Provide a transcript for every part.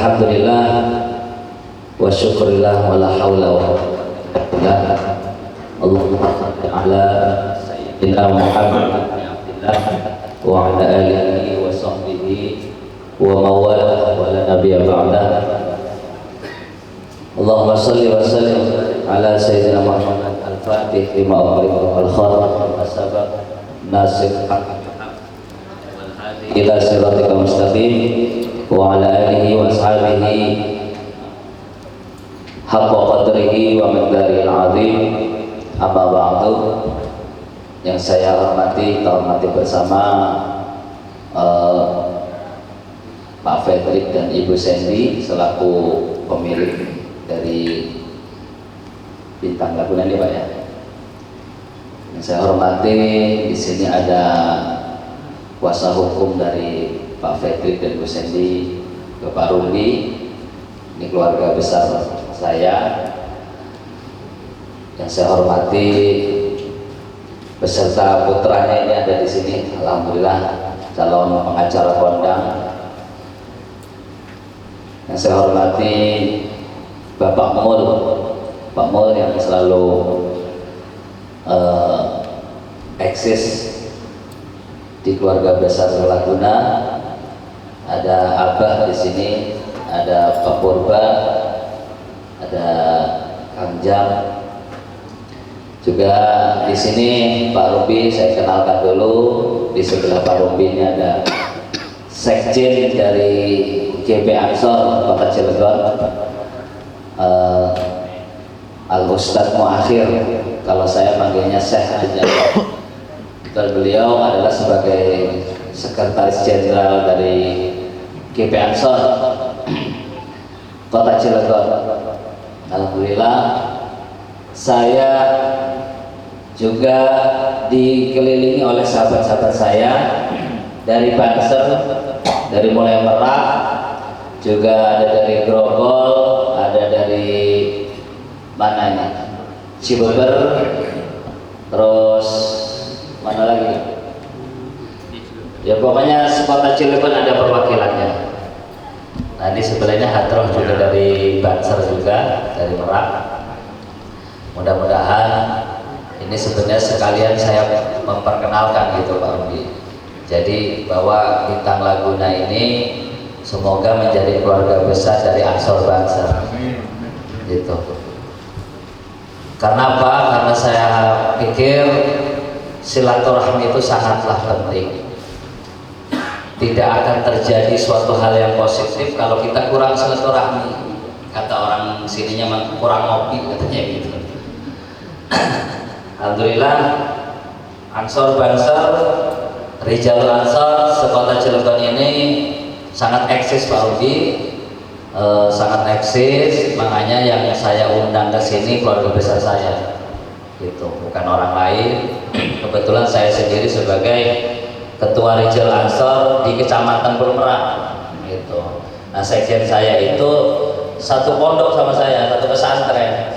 Alhamdulillah wa syukurillah wa la hawla wa la quwwata illa billah. Allahumma shalli ala sayyidina Muhammad wa ala alihi wa sahbihi wa mawala wa la nabiyya ba'da. Allahumma shalli wa sallim ala sayyidina Muhammad al-Fatih lima ughliqa wal khatam wa sabaq nasir haqq wal hadi ila siratikal mustaqim wa ala alihi wa ashabihi haqqa qadrihi wa miqdaril azim. Amma ba'du. Yang saya hormati bersama Pak Fredrik dan Ibu Sandy selaku pemilik dari Bintang Laguna ini, Pak ya. Yang saya hormati di sini ada kuasa hukum dari Pak Fredrik dan Bu Sandy, Bapak Rumbi. Ini keluarga besar saya. Yang saya hormati beserta putranya ini ada di sini. Alhamdulillah calon pengacara kondang. Yang saya hormati Bapak Mul, Pak Mul yang selalu eksis di keluarga besar Laguna. Ada Abah di sini, ada Pak Purba, ada Kang Jam. Juga di sini Pak Rumbi, saya kenalkan dulu. Di sebelah Pak Rumbi ini ada Sekjen dari GP Ansor Kota Cilegon, Al Ustadz Muakhir, kalau saya manggilnya Syekh aja. Dan beliau adalah sebagai Sekretaris Jenderal dari GP Ansor Kota Cilegon. Alhamdulillah saya juga dikelilingi oleh sahabat-sahabat saya dari Banser, dari mulai Merak, juga ada dari Grogol, ada dari mana ini, Cibeber, terus mana lagi? Ya pokoknya sekota Cilegon ada perwakilannya. Nah di sebelahnya Hadroh juga dari Banser juga, dari Merak. Mudah-mudahan ini sebenarnya sekalian saya memperkenalkan gitu Pak Rumbi. Jadi bahwa Bintang Laguna ini semoga menjadi keluarga besar dari Ansor Banser. Gitu. Karena apa? Karena saya pikir silaturahmi itu sangatlah penting. Tidak akan terjadi suatu hal yang positif kalau kita kurang silaturahmi. Kata orang sininya kurang ngopi katanya gitu. Alhamdulillah Ansor Banser, Rijal Ansor sekota Cilegon ini sangat eksis Pak Rudi, sangat eksis. Makanya yang saya undang ke sini keluarga besar saya, gitu, bukan orang lain. Kebetulan saya sendiri sebagai Ketua Rijal Ansor di Kecamatan Bulmerak, gitu. Nah sekjen saya itu satu pondok sama saya, satu pesantren,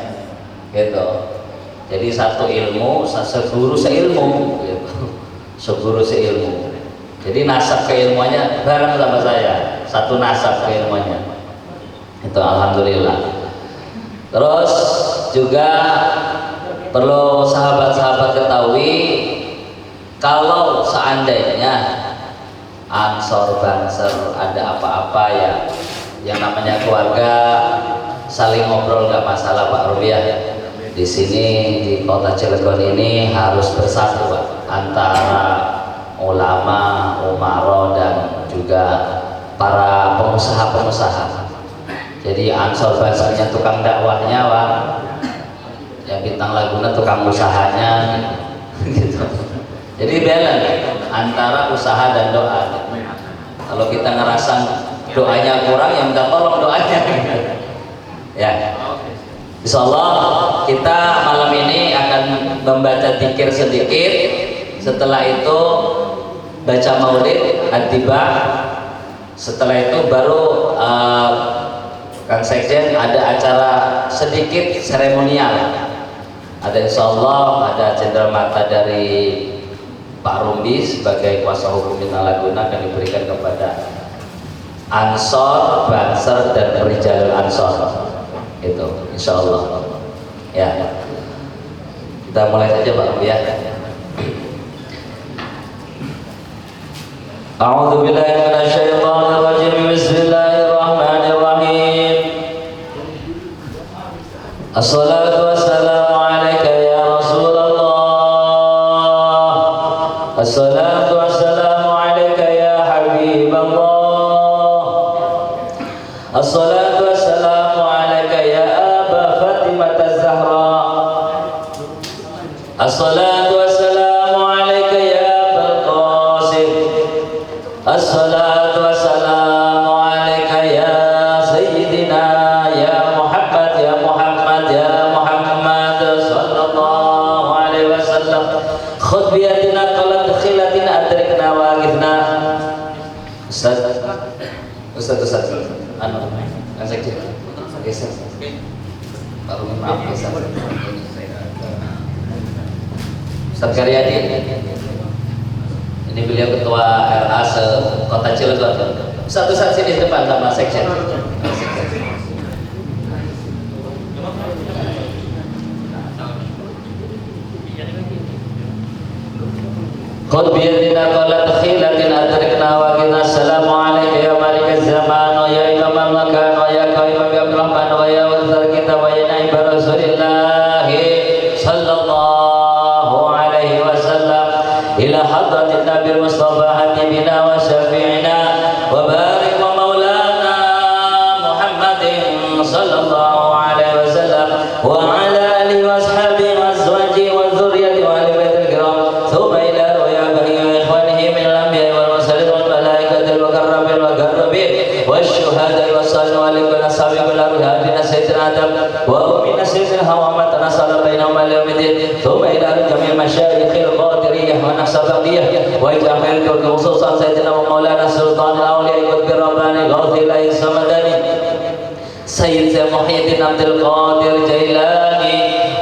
gitu. Jadi satu ilmu, seguru seilmu, gitu. Seguru seilmu. Jadi nasab keilmuannya bareng sama saya, satu nasab keilmuannya. Itu alhamdulillah. Terus juga perlu sahabat-sahabat ketahui, kalau seandainya Ansor Banser ada apa-apa ya, yang namanya keluarga saling ngobrol nggak masalah Pak Rubiah. Di sini di Kota Cilegon ini harus bersatu Pak, antara ulama, umaro dan juga para pengusaha-pengusaha. Jadi Ansor Bansernya tukang dakwahnya Pak, yang Bintang Laguna tukang usahanya, gitu. Jadi balance antara usaha dan doa. Kalau kita ngerasa doanya kurang, yang minta tolong doanya. Ya. Insyaallah kita malam ini akan membaca zikir sedikit. Setelah itu baca maulid at-tibah. Setelah itu baru Kang Sekjen ada acara sedikit seremonial. Ada insyaallah ada cendera mata dari Pak Rumbi sebagai kuasa hukum Bintang Laguna akan diberikan kepada Ansor, Banser, dan Rijalul Ansor. Itu insya Allah ya. Kita mulai saja Pak ya. A'udzu billahi minasyaitonir rajim. Bismillahirrahmanirrahim. Assalatu wassalamu alayka ya Rasulullah. Assalatu wassalamu alayka ya Habiballah. Assalatu wassalamu alayka ya Aba Fatimah Az-Zahra. Assalatu wassalamu alayka ya Abul Qasim. Assalatu wassalamu alayka ya Sayyidina ya Muhammad ya Muhammad ya Muhammad sallallahu alaihi wasallam. Khudh biyadina qalat khilatina adrikna wa aghithna. Ustaz anu kan sekjen geser Pak Rumi, maaf geser Ustaz Karyadi, ini beliau ketua RA Kota Cilegon. Satu saat sini depan sama sekjen. Qul biyadina qalat khilatin adrikna wa qina. Assalamu alayka ya malik az-zaman wa ya imam al-makan wa ya qayyim bi Abdurrahman wa ya wazir kita wa ya naib Rasulillah sallallahu alaihi wasallam ila hadratin Nabi Mustafa habibina wa syafi'ina wa barik wa maulana Muhammadin sallallahu alaihi wasallam wa ala alihi wa ashabihi wa azwajihi wa dzurriyyatihi wa ahli baitil kiram thumma ila والشهداء والصالحين والأصحاب والأرواح بنسيت آدم وأمي نسيت الهوامة نصر بينهما اليوم الدين ثم إلى جميع مشايخ القادرية ونقشبندية وجميع الكل خصوصا سيدنا ومولانا سلطان الأولياء قطب الرباني غوث الله الصمداني سيد محي الدين عبد القادر جيلاني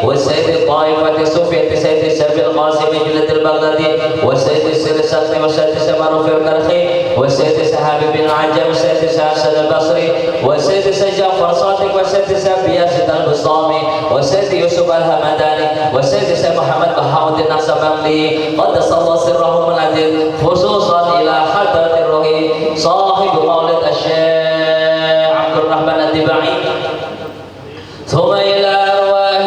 والسيد الطائفة الصوفية سيد الشاب القاسم جلد البغدادي والسيد السير السقفي والسيد السمار في الكرخي والسيد سحابي بن عجم والسيد حسن البصري والسيد جعفر صادق والسيد بياسد البسطامي والسيد يوسف الهمداني والسيد محمد بهاء الدين النقشبندي قدس الله سرهم العزيز خصوصا إلى حضرة الروح صاحب مولد الشيخ عبد الرحمن الدباعي ثم إلى أرواح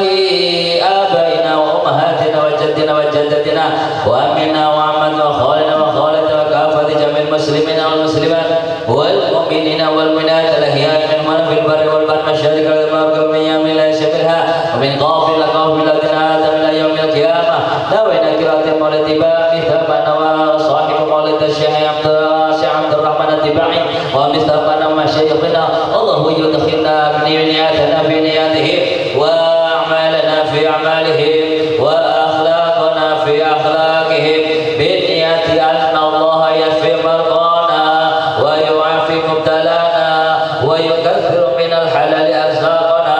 آبائنا وأمهاتنا وجدنا وجدتنا وأمنا وعمنا وخالنا وخالتنا وكافة جميع المسلمين والمسلمات والمؤمنين والمؤمنات الأحياء منهم في البر والبحر مشارق والمغرب من يوم لا شبهها ومن قافل قافل آدم إلى يوم القيامة نوينا قراءة مولد الدباعي ثمن وصاحب مولد الشيخ عبد الرحمن الدباعي ومثلنا ومشايخنا الله يدخلنا بنياتنا في نياتهم وأعمالنا في أعمالهم وأخلاقنا في أخلاقهم بالنيات أن الله يشفي مرضانا ويعافي مبتلانا ويكثر من الحلال أرزاقنا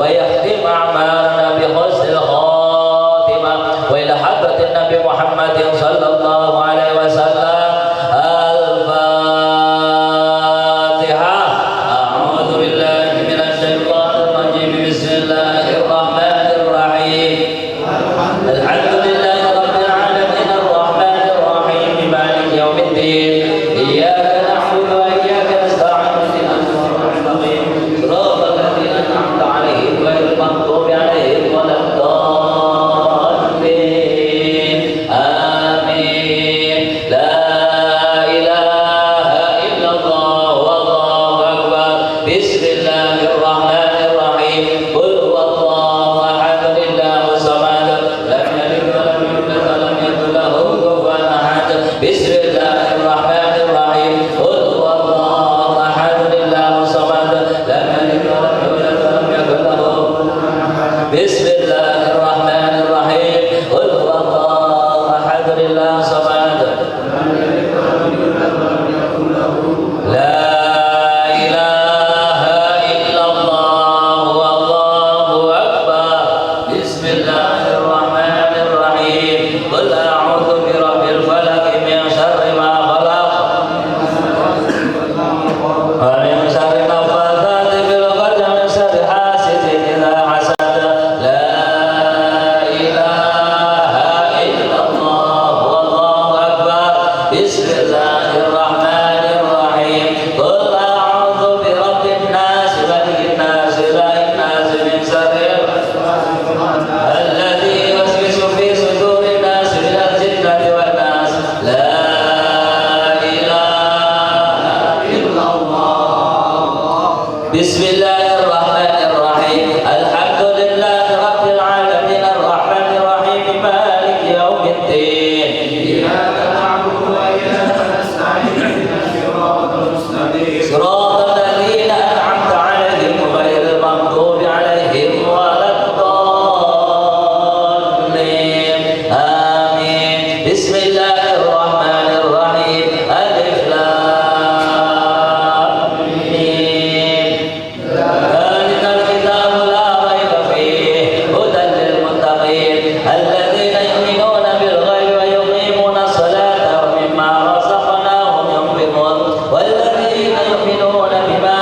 ويختم أعمالنا بحسن الخاتمة وإلى حضرة النبي محمد صلى الله عليه وسلم. الفاتحة. أعوذ بالله من الشيطان الرجيم. بسم الله الرحمن الرحيم. الحمد لله رب العالمين الرحمن الرحيم مالك يوم الدين. إياك نعبد وإياك نستعين اهدنا الصراط المستقيم Bismillahirrahmanirrahim. Alhamdulillahi rabbil alamin arrahmanir rahim maliki yaumiddin. Iyyaka na'budu wa iyyaka nasta'in ihdinas siratal mustaqim. Siratal ladzina an'amta 'alaihim ghairil maghdubi 'alaihim waladdallin. Amin. Bismillahirrahmanirrahim. Alif lam mim. Dzalikal kitabu la raiba fihi hudan lil muttaqin alladzina yu'minuna bil ghaibi wa yuqimuna as-salata wa mimma razaqnahum yunfiqun walladzina yu'minuna bima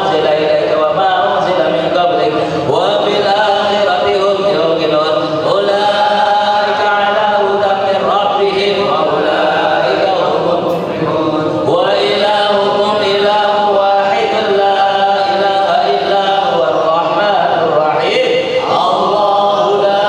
unzila ilayka wa ma unzila min qablik wa bil akhirati hum yuqinun ulaika 'ala hudan min rabbihim wa ulaika humul muflihun wa ilahukum ilahun wahidun la ilaha illa huwa ar-rahmanur rahim Allahu la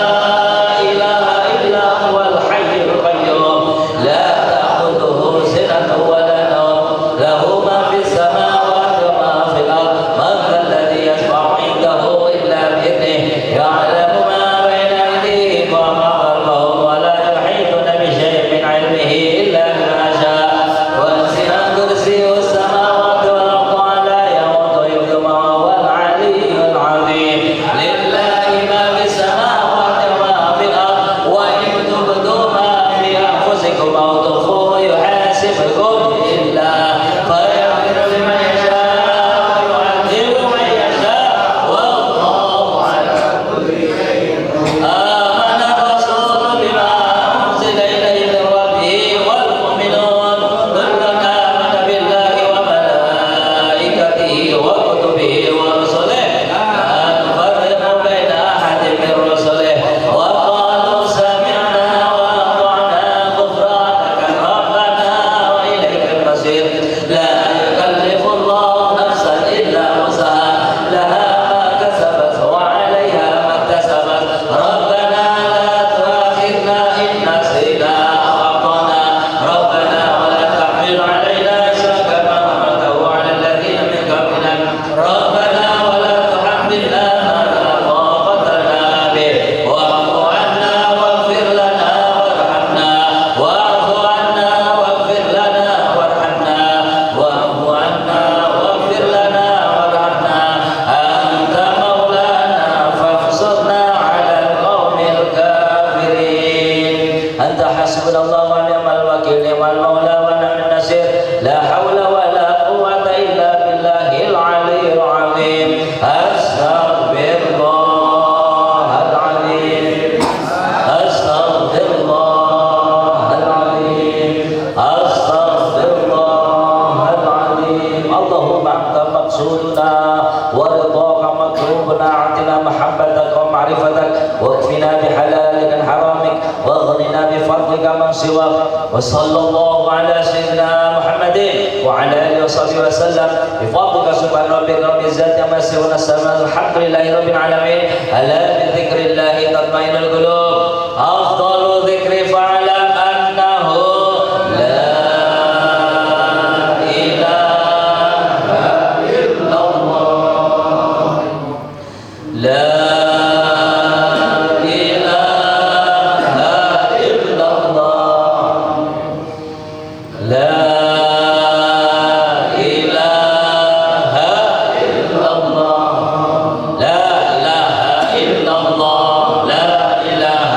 ilaha illa huwal hayyul qayyum la ta'khudhuhu sinatun wa la nawm lahu ma fis samawati wa ma fil ard man dhal ladzi yashfa'u 'indahu illa bi'idhnihi ya'lamu ma bayna aydihim wa ma khalfahum wa la yuhituna bi shay'in min 'ilmihi illa bima sha'a wasi'a kursiyyuhu as-samawati wal arda wa la yamutu hifdhuhuma wa huwal 'aliyyul 'azim lillahi ma fis samawati wa ma fil ard wa in tubdu ma fi anfusikum aw tukhfuhu yuhasibkum billah fayaghfiru liman yasha'u wa yu'adhibu man yasha'u wallahu 'ala kulli shay'in qadir. آمن الرسول بما أنزل إليه من ربه والمؤمنون كل آمن بالله وملائكته وكتبه ورسله لا نفرق بين أحد من رسله وقالوا سمعنا وأطعنا غفرانك ربنا وإليك المصير لا يكلف الله نفسا إلا وسعها لها ما كسبت وعليها ما اكتسبت ربنا لا تؤاخذنا إن نسينا أو أخطأنا ربنا ولا تحمل علينا إصرا كما حملته على الذين من قبلنا ربنا ولا تحملنا ما لا طاقة لنا به واعف عنا واغفر لنا وارحمنا واعف عنا واغفر لنا وارحمنا واعف عنا واغفر لنا وارحمنا أنت مولانا فانصرنا على القوم الكافرين أنت حسبنا الله ونعم الوكيل نعم المولى ونعم النصير لا حول ولا قوة إلا بالله العلي العظيم أستغفر الله العظيم أستغفر الله العظيم أستغفر الله العظيم اللهم أنت مقصودنا ورضاك مطلوبنا أعطنا محبتك ومعرفتك واكفنا بحلالك عن حرامك واغننا بفضلك من سواك وصلى الله على سيدنا محمد وعلى آله وصحبه وسلم بفضلك سبحان ربك رب العزة عما يصفون السلام الحمد لله رب العالمين ألا بذكر الله تطمئن القلوب أفضل ذكر فاعلم أنه لا إله إلا الله لا إله إلا الله لا إله إلا الله لا إله إلا الله لا إله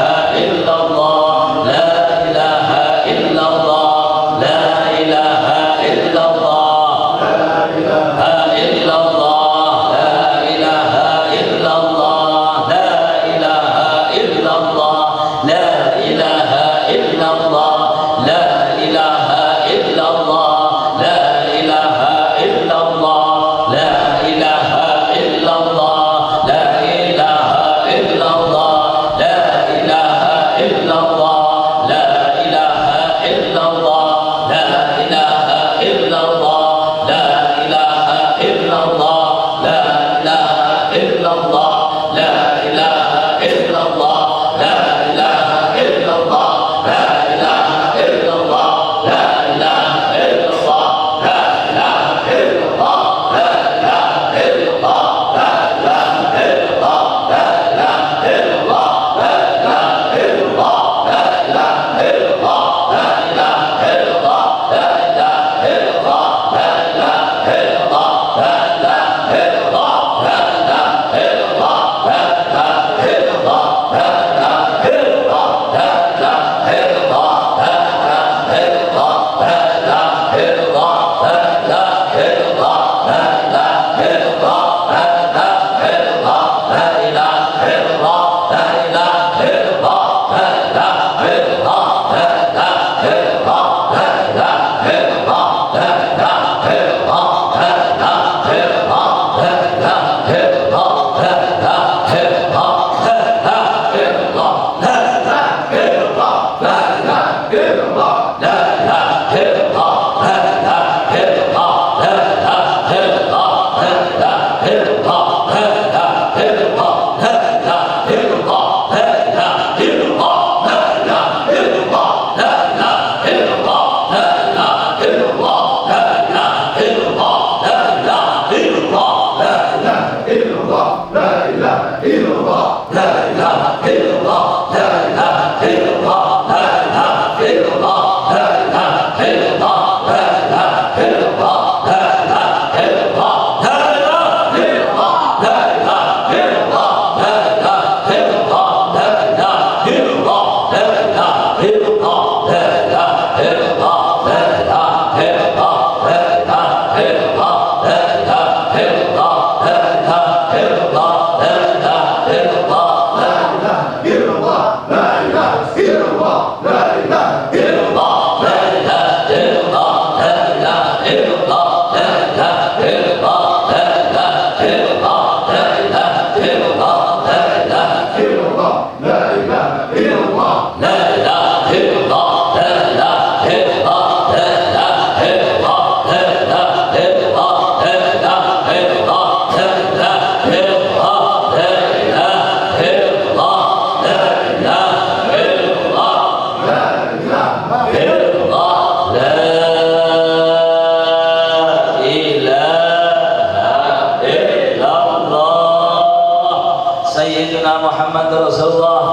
sayyidina Muhammad Rasulullah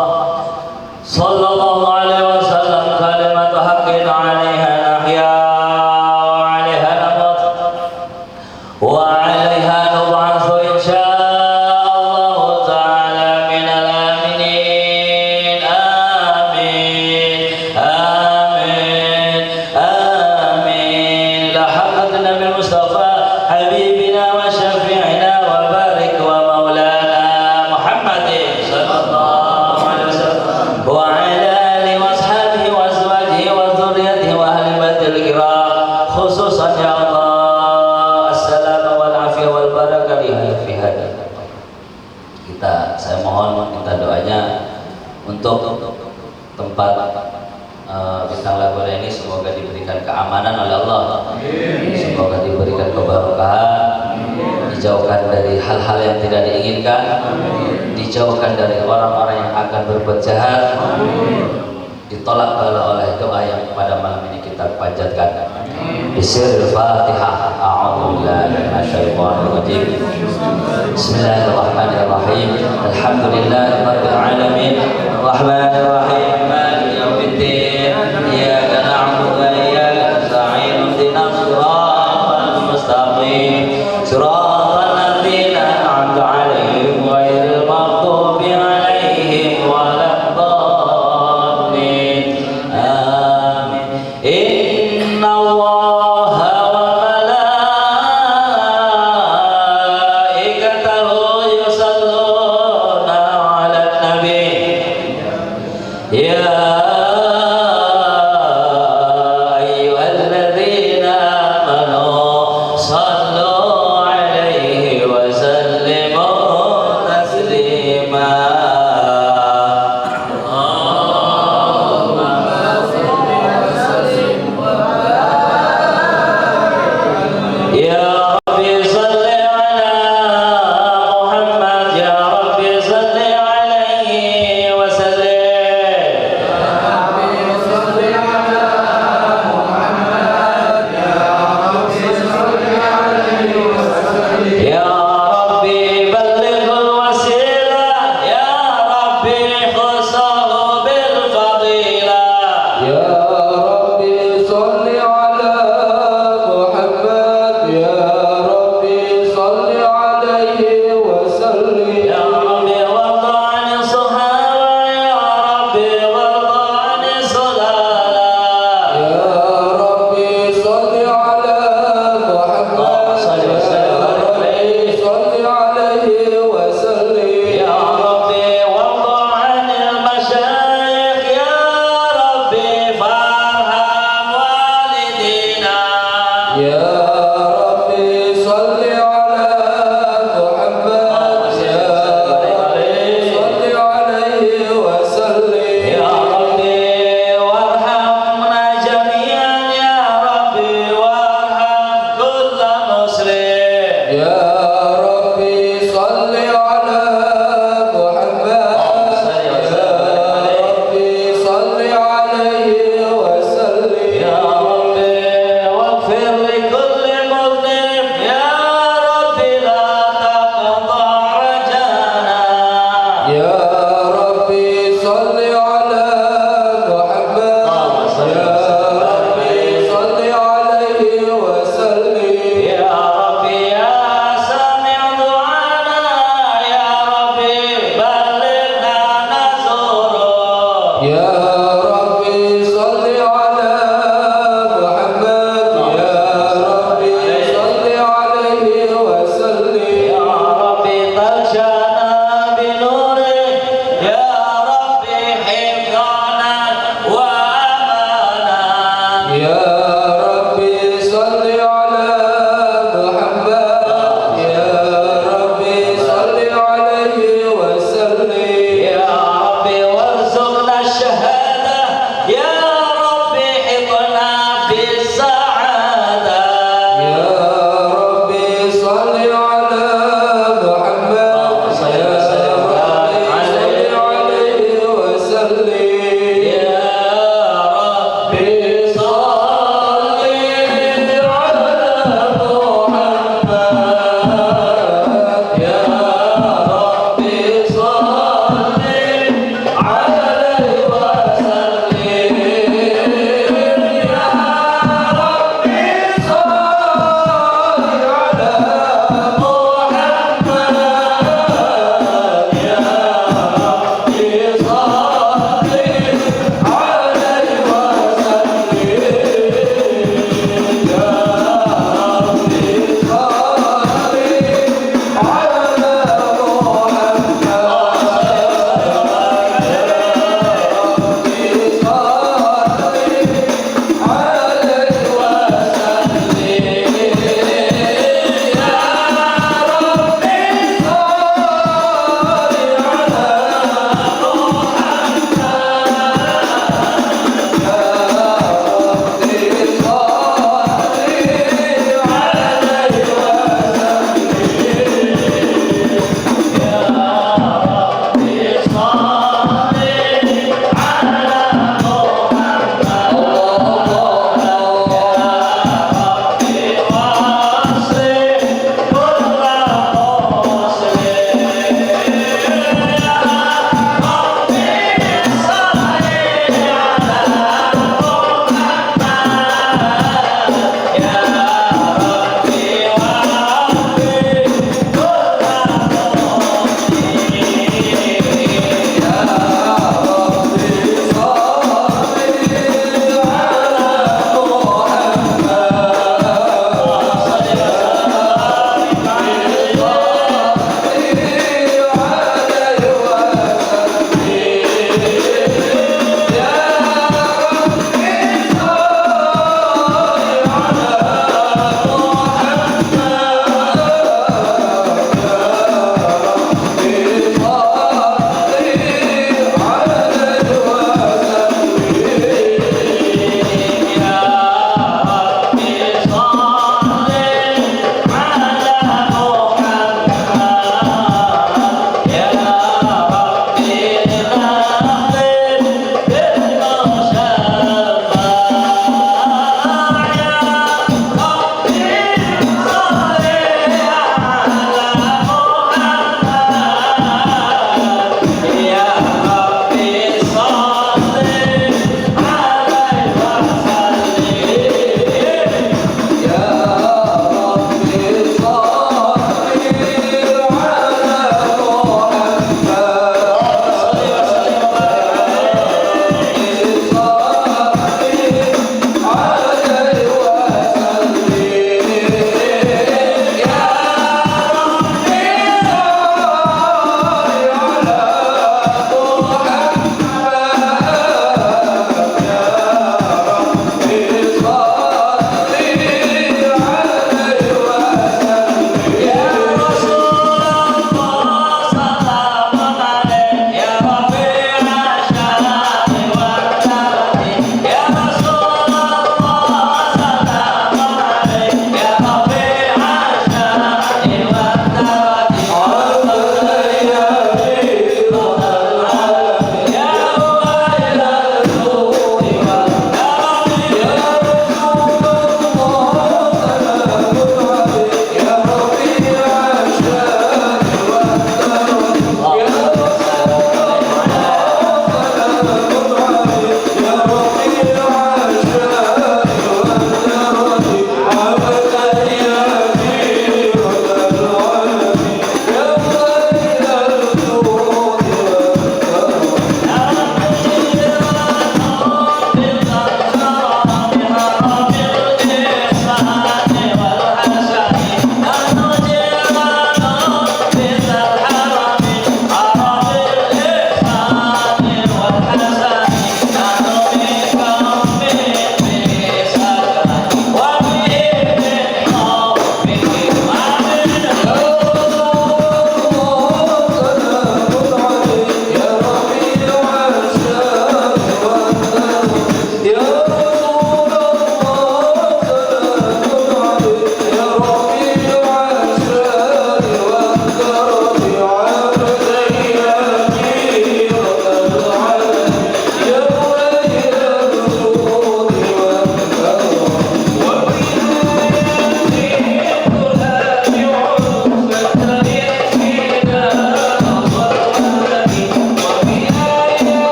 sallallahu alaihi wasallam kalimatu haqqin 'alaiha nahya wa 'alaiha namut wa 'alaiha nub'atsu insyaallah ta'ala minal aminin. Amin amin amin. La haqqat nabi Mustafa habibina wa syafi'ina wa barik wa maulana Muhammadin sallallahu alaihi wasallam wa ala alihi wa ashabihi wa azwajihi wa dzurriyyatihi wa ahli baitil kiram khususan ya Allah assalamu wal afiyah wal barakah fi hadhihi. Saya mohon minta doanya untuk tempat bintang lagu ini, semoga diberikan keamanan oleh Allah, semoga diberikan keberkahan, dijauhkan dari hal-hal yang tidak diinginkan, dijauhkan dari orang-orang yang akan berbuat jahat, ditolak oleh doa yang pada malam ini kita panjatkan. Bismillahirrahmanirrahim. A'udzu billahi minasyaitonir rajim. Bismillahirrahmanirrahim. Alhamdulillahirabbil alamin. Arrahmanir rahim. Maliki yaumiddin. Iyyaka na'budu wa iyyaka nasta'in. Ihdinas siratal mustaqim. Siratal ladzina an'amta 'alaihim ghairil maghdubi 'alaihim waladdallin. Amin. Inna Allaha wa malaikatahu yusalluna 'alan nabi. Ya ayyuhalladzina amanu sallu 'alaihi wa sallimu taslima. Ya Rabbi salli ala Muhammad, ya Rabbi salli alaihi wa sallim. Ya Rabbi ballighul wasilah, ya Rabbi khussahu bil fadilah. Ya Rabbi salli ala Muhammad, ya Rabbi salli alaihi wa sallim. Ya Rabbi warda 'ani sahaba, ya Rabbi warda 'ani sulala. Ya Rabbi salli ala Muhammad, ya Rabbi salli alaihi wa sallim. Ya Rabbi warda 'anil masyayikh, ya Rabbi farham walidina. Ya Rabbi salli ala Muhammad,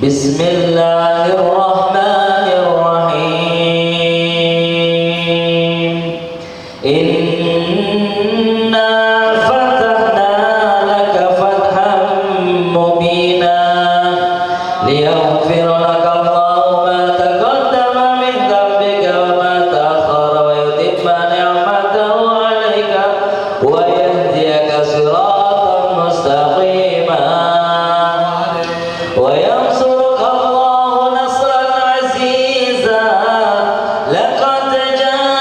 Bismillahirrahmanirrahim. Inna fatahna laka fathan mubina liyaghfir laka Allahu ma taqaddama min dhanbika wa ma ta'akhkhara wa yutimma ni'matahu 'alaika wa yahdiyaka siratan mustaqima wa yansuruka Allahu nasran 'aziza laqad ja'akum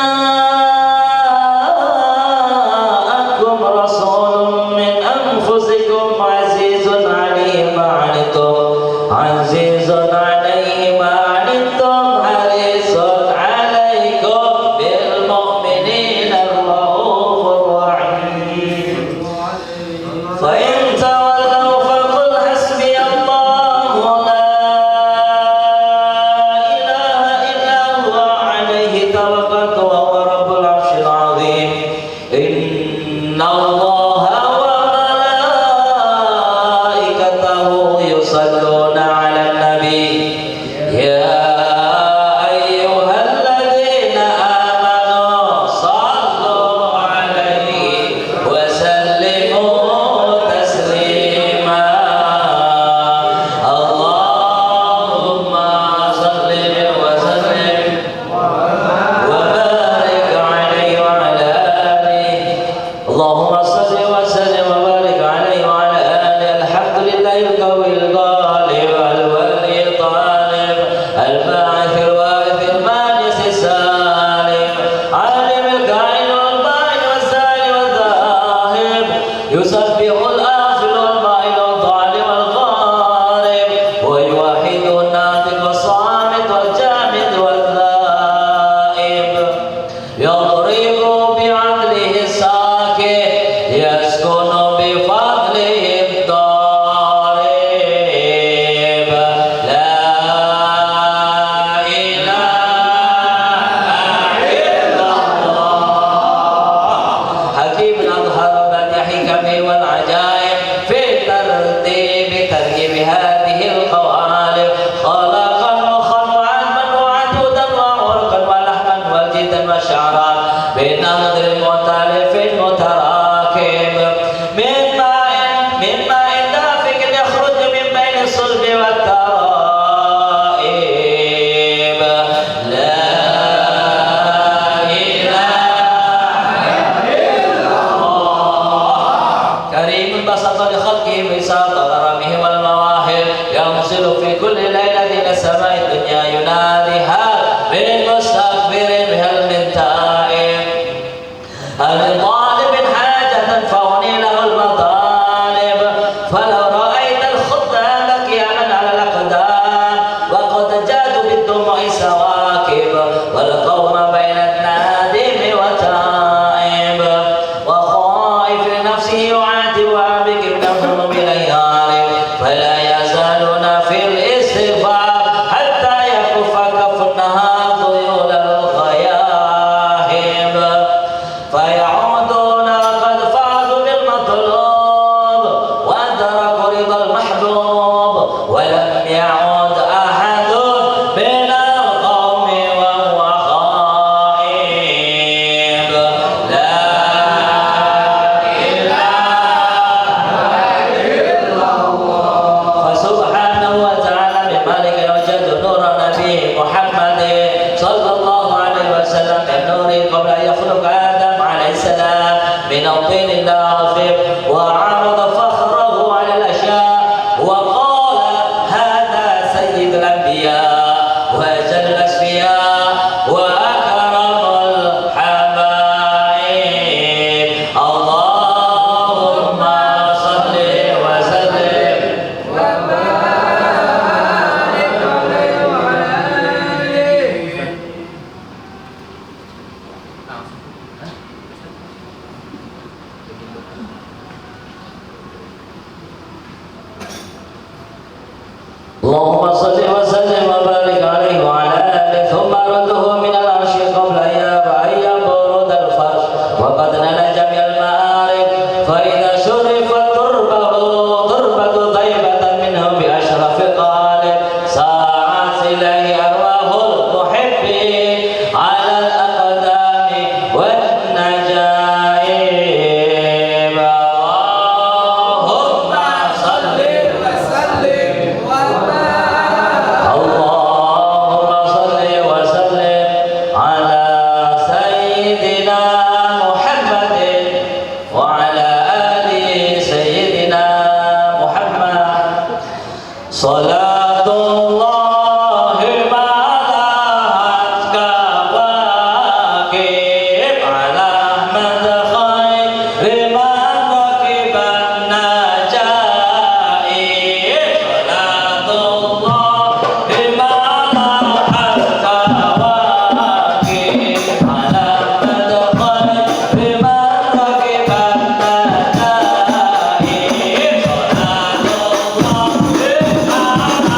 rasulun min anfusikum 'azizun 'alayhi ma 'anittum 'azizun 'alayhi ma 'anittum harisun 'alaykum bil mu'minina raufur rahim. Fa in tawallaw faqul hasbiyallahu la ilaha illa huwa 'alayhi tawakkaltu wa huwa rabbul 'arsyil 'azim. Inna Allaha wa malaikatahu yusalluna 'alan nabi ya ayyuhalladzina amanu sallu 'alaihi wa sallimu taslima. Allahumma salli wa sallim وبارك عليه وعلى آله. اللهم صل وسلم وبارك عليه وعلى آله. الحمد لله القوي الغالب الولي الطالب الباعث الوارث المانس السالم عالم الكائن والباعث والسائل والذاهب يسبح الآفل والمائل والظالم والغارب ويوحد الناطق والصامت والجامد والذائب يضرب بعدله الساكن يسكن بفضله الضارب. لا إله إلا الله. حكيم أظهر بديع حكمه والعجائب في ترتيب هذه القوالب. خلقا وخلقا عزما وعدودا وعرقا ولحما وجدا وشعرا بنهض المختلف المتراكب من ماء دافق يخرج من بين الصلب والترائب. لا إله إلا الله. كريم بسط لخلقه بساط غرامه والمواهب ينزل في كل ليلة إلى السماء الدنيا يناديها من مستغفر هل من تائب. هل لطالب حاجة فأغني له المطالب. فلو رأيت الخطاب قياما على الأقدام وقد جادوا بالدموع سواكب والقوم بين النادم وتائب وخائف نفسه يعاتب وعابك من الذنوب لا يعرف فلا يزالون في الاستغفار حتى يكف كف النهار ذيول الغياهب فيعودون قد فازوا بالمطلوب وأدركوا Salatullahi ma'at kawakib ala madkhairi man rakiban najaib. Salatullahi ma'at kawakib ala madkhairi man rakiban najaib. Salatullahi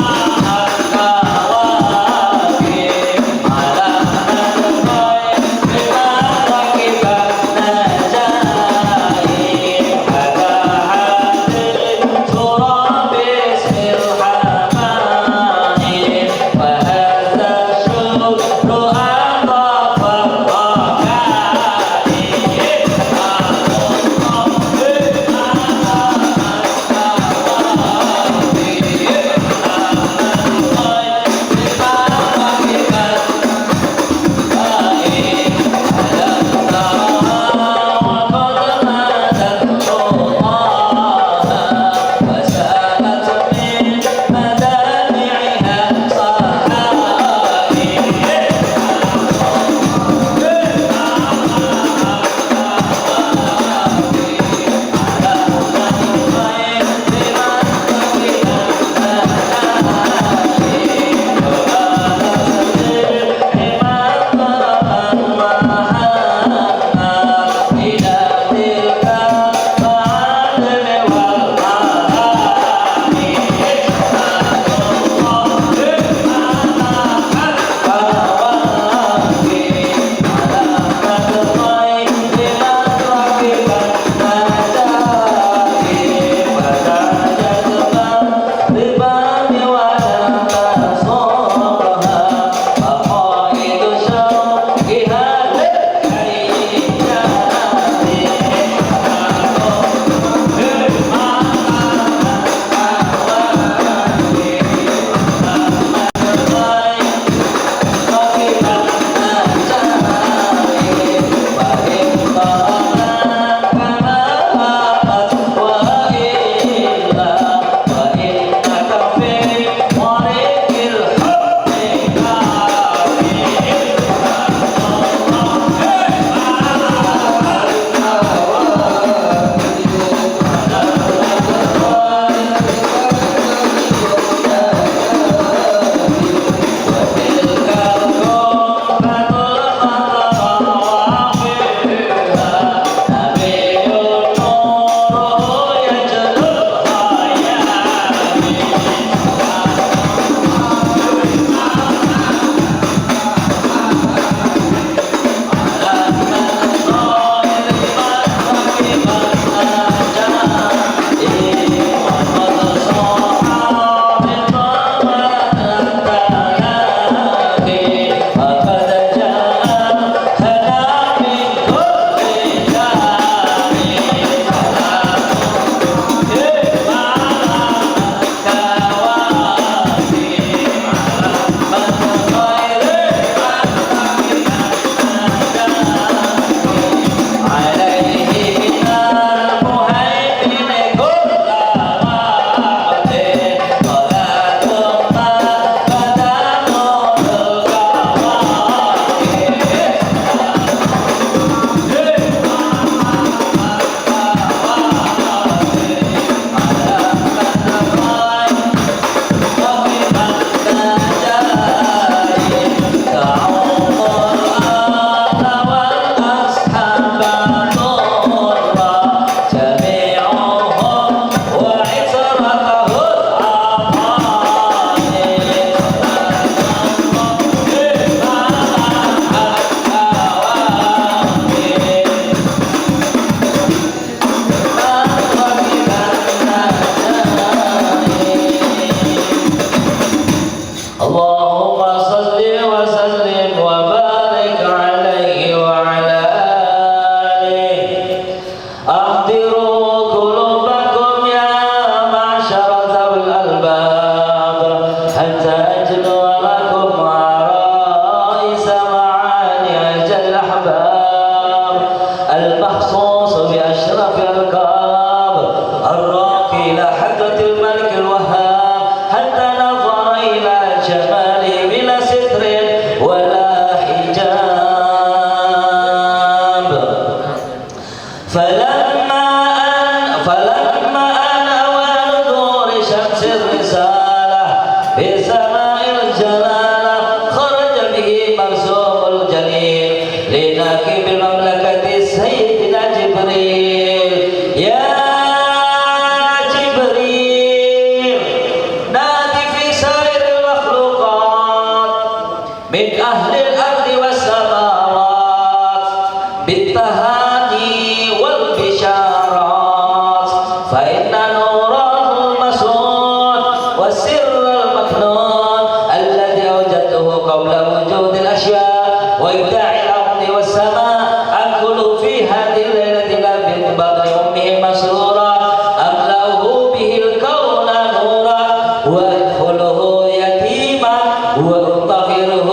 وادخله يتيما وطهره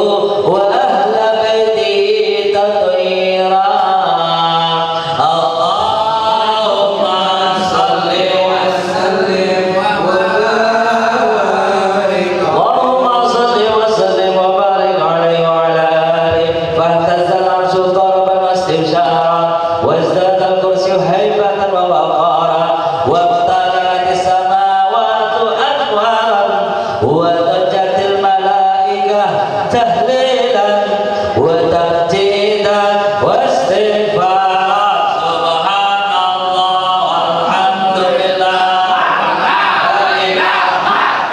وأهل بيته تطهيرا اللهم صل وسلم اللهم صل وسلم وبارك عليه وعلى آله فاهتز العرش ضربا واستبشارا وازداد الكرسي هيبة ووقارا وامتلأت السماوات أنوارا وضجت الملائكة تهليلا وتمجيدا واستغفارا سبحان الله والحمد لله لا إله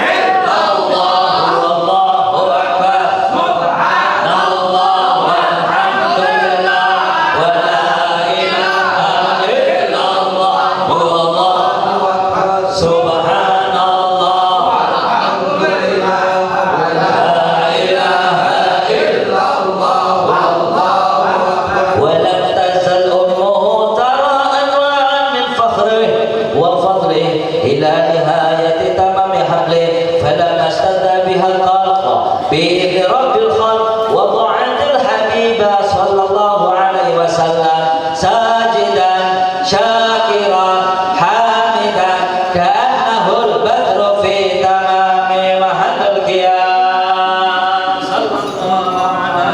إلا الله والله أكبر سبحان الله والحمد لله ولا إله إلا الله والله أكبر سبحان الله والحمد لله ولا إله إلا الله والله أكبر ولم تزل أمه ترى أنواعا من فخره وفضله إلى نهاية تمام حمله فلما اشتد بها الخلق بإذن رب الخلق وضعت الحبيب صلى الله عليه وسلم ساجدا شاكرا حامدا كأنه البدر في تمام محل القيام صلى الله على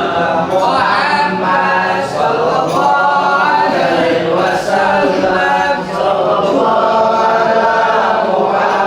محمد صلى الله عليه وسلم صلى الله على محمد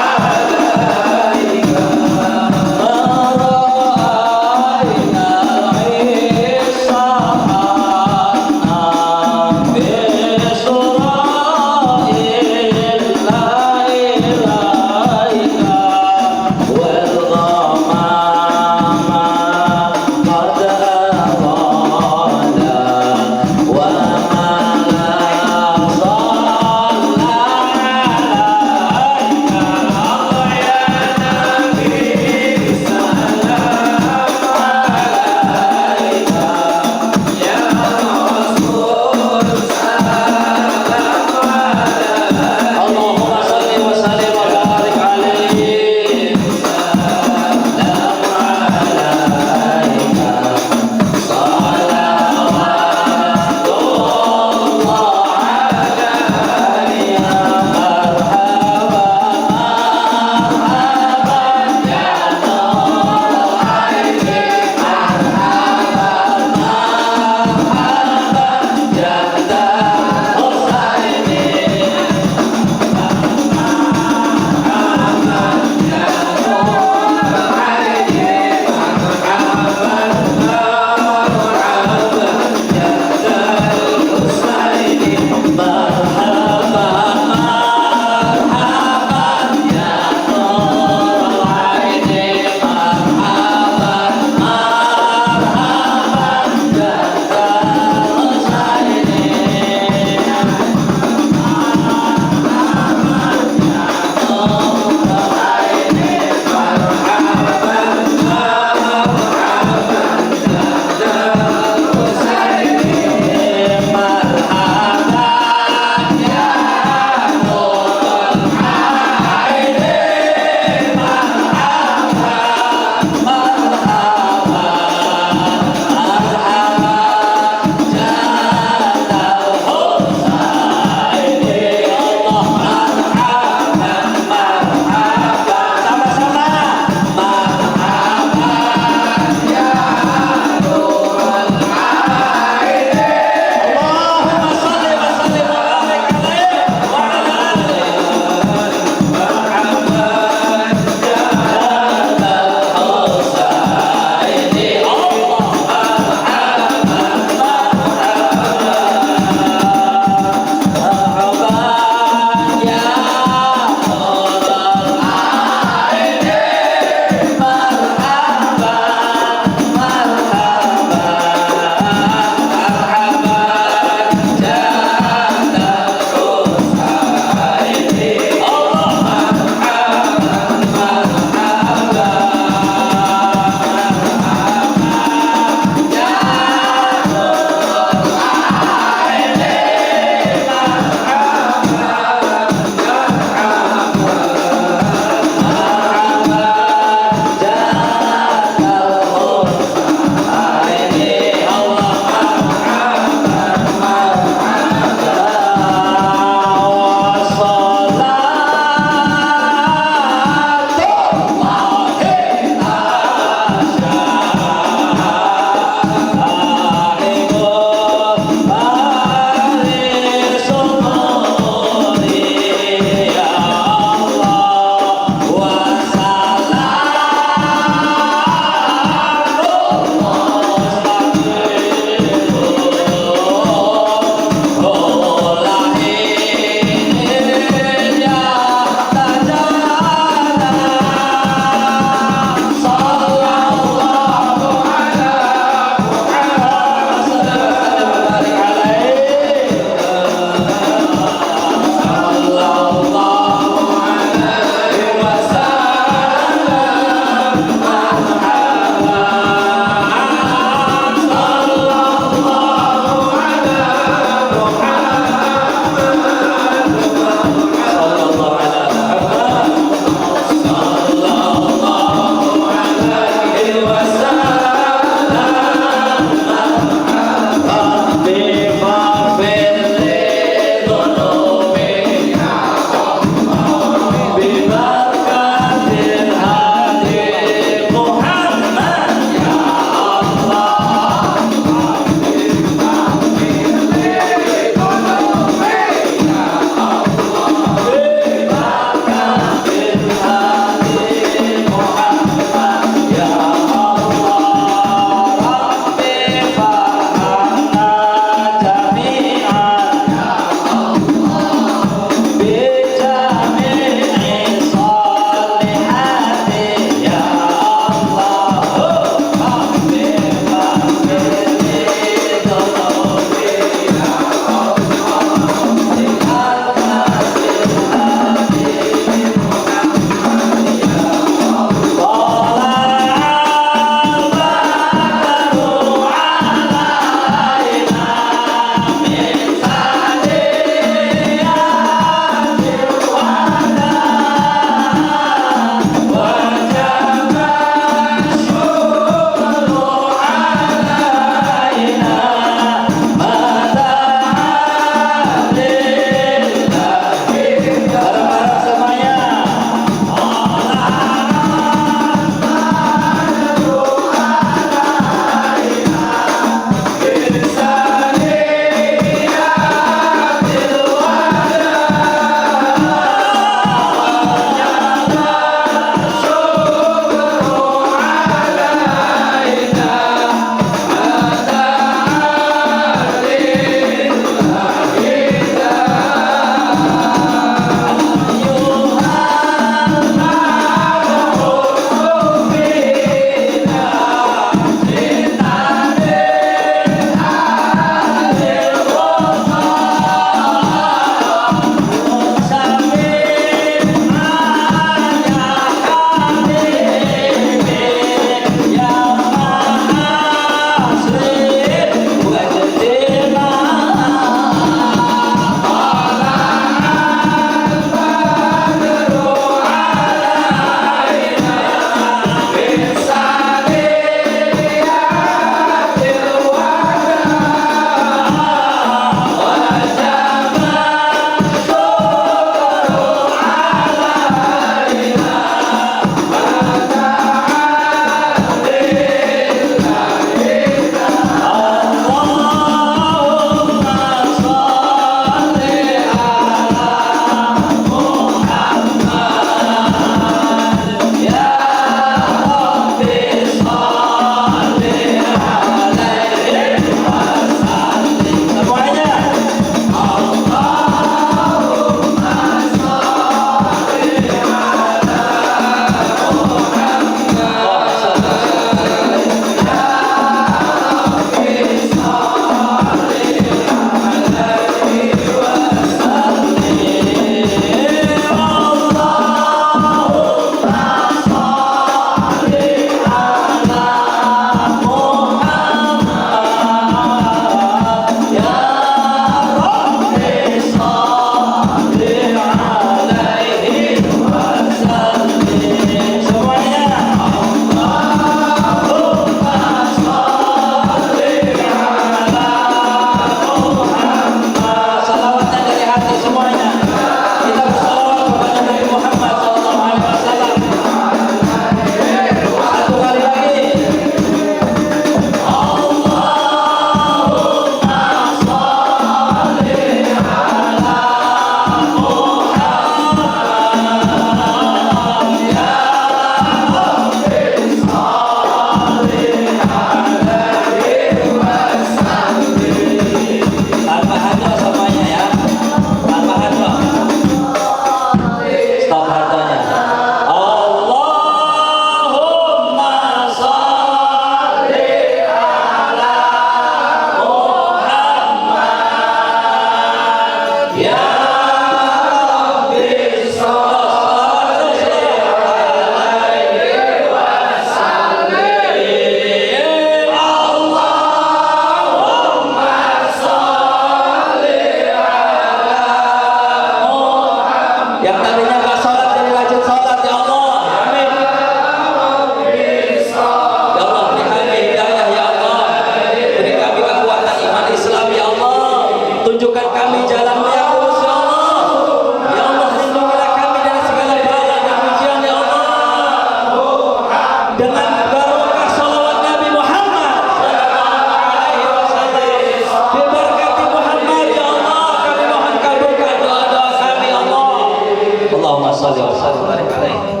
Allahumma sholli wa sallim wa barik alaihi.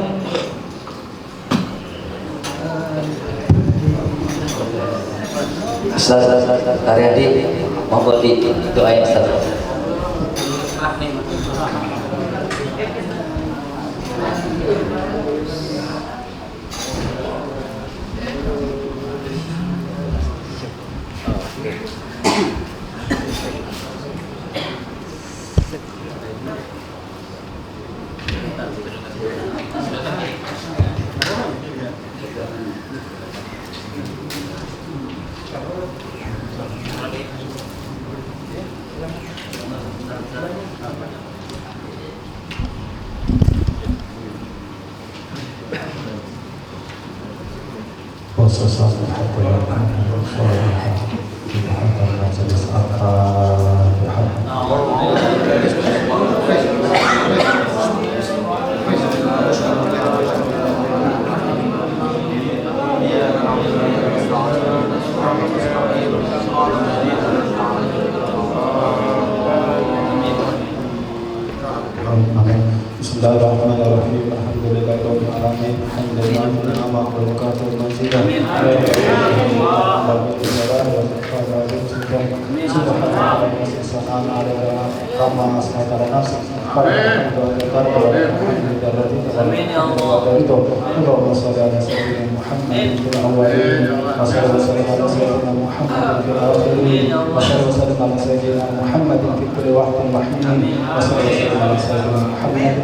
Ustaz Karyadi monggo di doain Ustaz. وصلى حتى يكون صالحا في حتى المجلس الفاتحة. Bismillahirrahmanirrahim. Alhamdulillahirabbil alamin. Alhamdulillah wa barakatuh mazidan.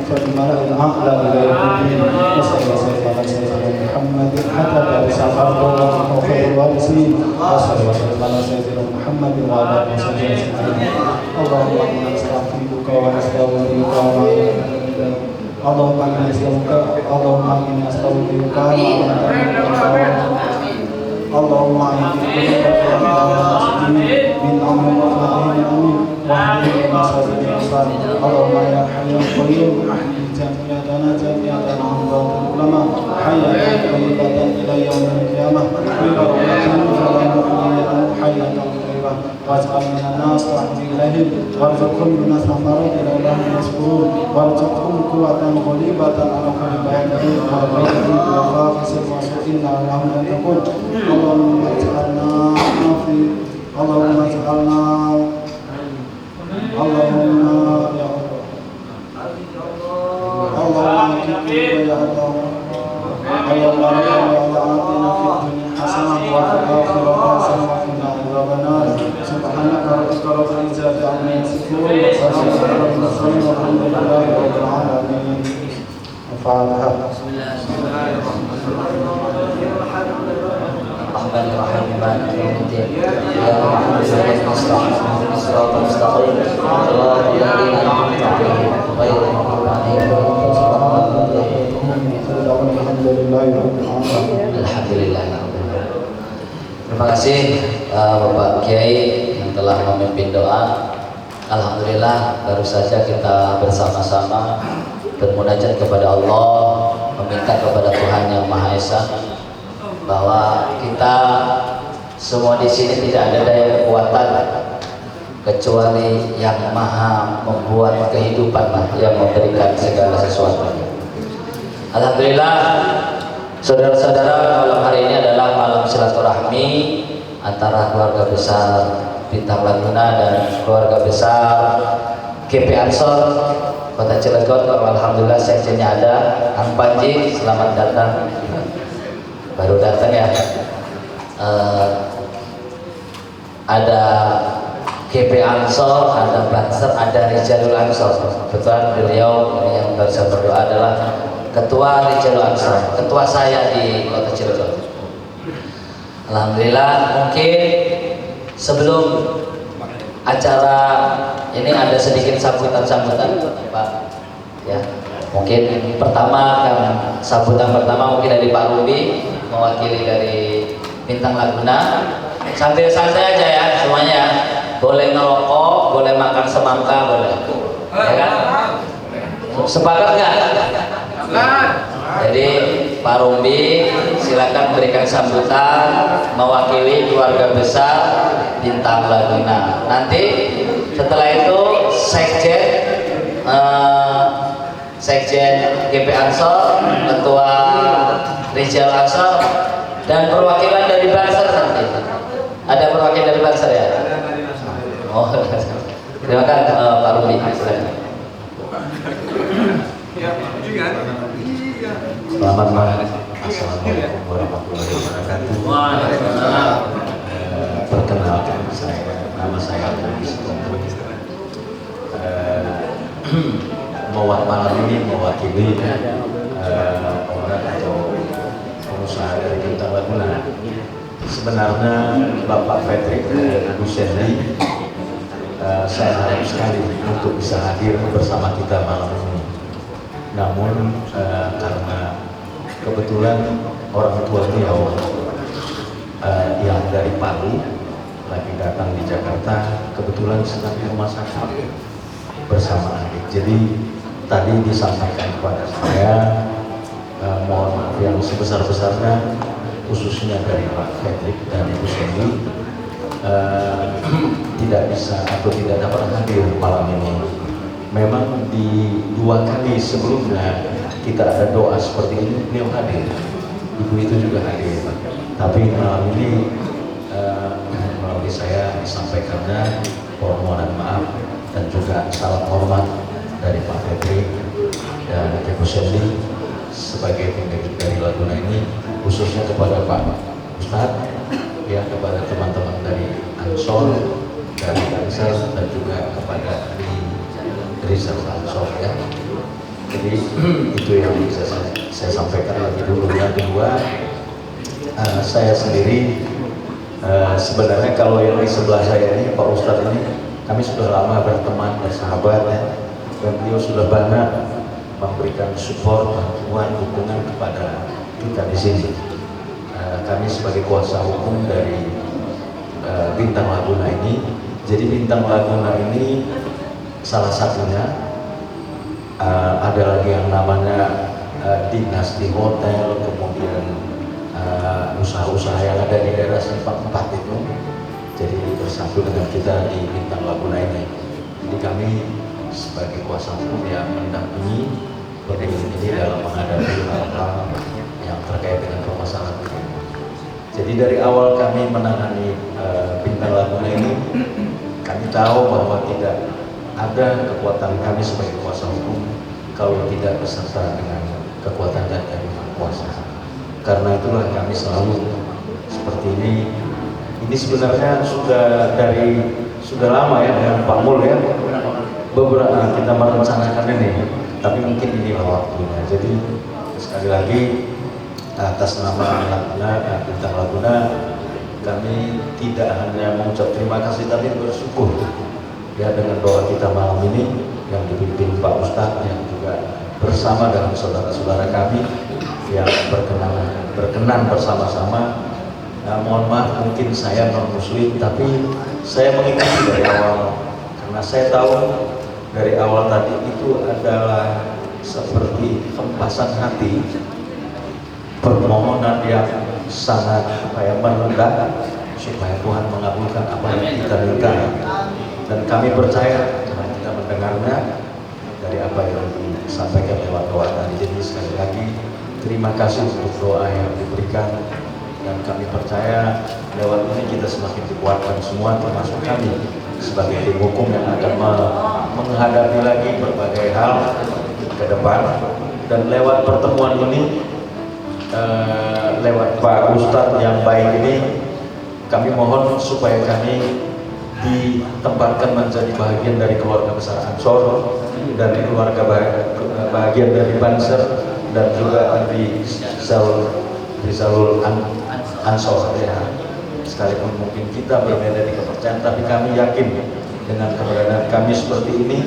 فالملأ الأعلى إلى يوم الدين وصلى الله على سيدنا محمد حتى درس الأرض وخير الوارثين وصلى الله على سيدنا محمد وعلى آله وصحبه أجمعين. اللهم إنا نستغفرك ونستغفرك اللهم إنا نستغفرك اللهم إنا نستغفرك اللهم إنا نستغفرك من أمر آمين واهدنا إلى صراط المستقيم. اللهم يا حي يا قيوم أحيي جميعنا عن ذات العلماء حياة طيبة إلى يوم القيامة ببركة فلا نحيي حياة طيبة واجعل من الناس تحت إليهم وارزقهم من الثمرات إلى الله يشكرون وارزقهم قوة غليبة على كل بعيد والبيت وفاقس وسوء اللهم لا تكن اللهم اجعلنا في اللهم اجعلنا اللهم يا اللهم كتب يا الله اللهم آتنا في الدنيا حسنة وفي الآخرة حسنة وقنا عذاب النار سبحانك ربك رب العزة عما يصفون وسلام على المرسلين والحمد لله رب العالمين. الفاتحة. بسم الله الرحمن الرحيم مالك يوم الدين إياك نعبد وإياك نستعين اهدنا الصراط المستقيم صراط الذين أنعمت عليهم غير المغضوب عليهم ولا الضالين. Alhamdulillah. Terima kasih Bapak Kiai yang telah memimpin doa. Alhamdulillah baru saja kita bersama-sama bermunajat kepada Allah, meminta kepada Tuhan yang Maha Esa bahwa kita semua di sini tidak ada daya kekuatan kecuali yang Maha membuat kehidupan, yang memberikan segala sesuatu. Alhamdulillah, saudara-saudara, malam hari ini adalah malam silaturahmi antara keluarga besar Bintang Laguna dan keluarga besar GP Ansor Kota Cilegon. Alhamdulillah sekjennya ada, Kang Panji, selamat datang. Baru datang ya. Ada GP Ansor, ada Banser, ada Rijalul Ansor. Kebetulan beliau yang baru saya berdoa adalah Ketua Rijalul Ansor, ketua saya di Kota Cilegon. Alhamdulillah, mungkin sebelum acara ini ada sedikit sambutan-sambutan Pak ya. Mungkin pertama kan sambutan pertama mungkin dari Pak Ruby mewakili dari Bintang Laguna. Sambil santai aja ya semuanya. Boleh ngerokok, boleh makan semangka, boleh. Ya kan? Sepakat nggak? Jadi Pak Rumbi silakan berikan sambutan mewakili keluarga besar Bintang Laguna. Nanti setelah itu sekjen Sekjen GP Ansor, Ketua Rijal Ansor, dan perwakilan dari Banser nanti. Ada perwakilan dari Banser ya? Oh, terima kasih Pak Rudi. Selamat malam. Assalamualaikum warahmatullahi wabarakatuh. Perkenalkan nama saya Rudi Sitompul. Malam ini mewakili orang atau pengusaha dari Bintang Laguna. Sebenarnya Bapak Patrick Busendi, saya harap sekali untuk bisa hadir bersama kita malam ini. Namun karena kebetulan orang tua beliau yang dari Palu lagi datang di Jakarta, kebetulan sedang di rumah sakit bersama adik. Jadi tadi disampaikan kepada saya, mohon maaf yang sebesar-besarnya, khususnya dari Pak Patrick dan Ibu Sandy, tidak bisa atau tidak dapat hadir malam ini. Memang di 2 kali sebelumnya kita ada doa seperti ini, beliau hadir, ibu itu juga hadir. Tapi malam ini melalui saya disampaikannya permohonan maaf dan juga salam hormat dari Pak Patrick dan Ibu Sandy sebagai pemimpin dari Laguna ini, khususnya kepada Pak Ustadz, ya, kepada teman-teman dari Ansor, dari Banser, dan juga kepada Rizal Ansor, ya. Jadi itu yang bisa saya sampaikan lebih dulu. Yang kedua, saya sendiri sebenarnya kalau yang di sebelah saya ini Pak Ustadz ini, kami sudah lama berteman, bersahabat, ya, dan beliau sudah banyak memberikan support, bantuan, dukungan kepada kita di sini. Kami sebagai kuasa hukum dari Bintang Laguna ini, jadi Bintang Laguna ini salah satunya ada lagi yang namanya dinas di hotel, kemudian usaha-usaha yang ada di daerah Simpang 4 itu, jadi bersatu dengan kita di Bintang Laguna ini. Jadi kami sebagai kuasa hukum yang mendampingi ini dalam menghadapi hal-hal yang terkait dengan permasalahan ini. Jadi dari awal kami menangani Bintang Laguna ini, kami tahu bahwa tidak ada kekuatan kami sebagai kuasa hukum kalau tidak beserta dengan kekuatan dan dari kuasa. Karena itulah kami selalu seperti ini. Ini sebenarnya sudah lama ya dengan Pak Mul, ya. Beberapa kita merencanakan ini, tapi mungkin inilah waktunya. Jadi sekali lagi atas nama Bintang Laguna, kami tidak hanya mengucap terima kasih tapi bersyukur, ya, dengan doa kita malam ini yang dipimpin Pak Ustadz, yang juga bersama dengan saudara-saudara kami yang berkenan bersama-sama. Nah, mohon maaf mungkin saya non muslim, tapi saya mengikuti dari awal karena saya tahu dari awal tadi itu adalah seperti hempasan hati, permohonan yang sangat merendah supaya Tuhan mengabulkan apa yang kita minta. Dan kami percaya karena kita mendengarnya dari apa yang disampaikan lewat doa tadi. Jadi sekali lagi terima kasih untuk doa yang diberikan, dan kami percaya lewat ini kita semakin dikuatkan semua, termasuk kami sebagai tim hukum yang akan menghadapi lagi berbagai hal ke depan. Dan lewat pertemuan ini, lewat Pak Ustadz yang baik ini, kami mohon supaya kami ditempatkan menjadi bagian dari keluarga besar Ansor, dan keluarga bagian dari Banser, dan juga dari Rizalul Ansor, ya. Sekalipun mungkin kita berbeda di kepercayaan, tapi kami yakin dengan keberadaan kami seperti ini,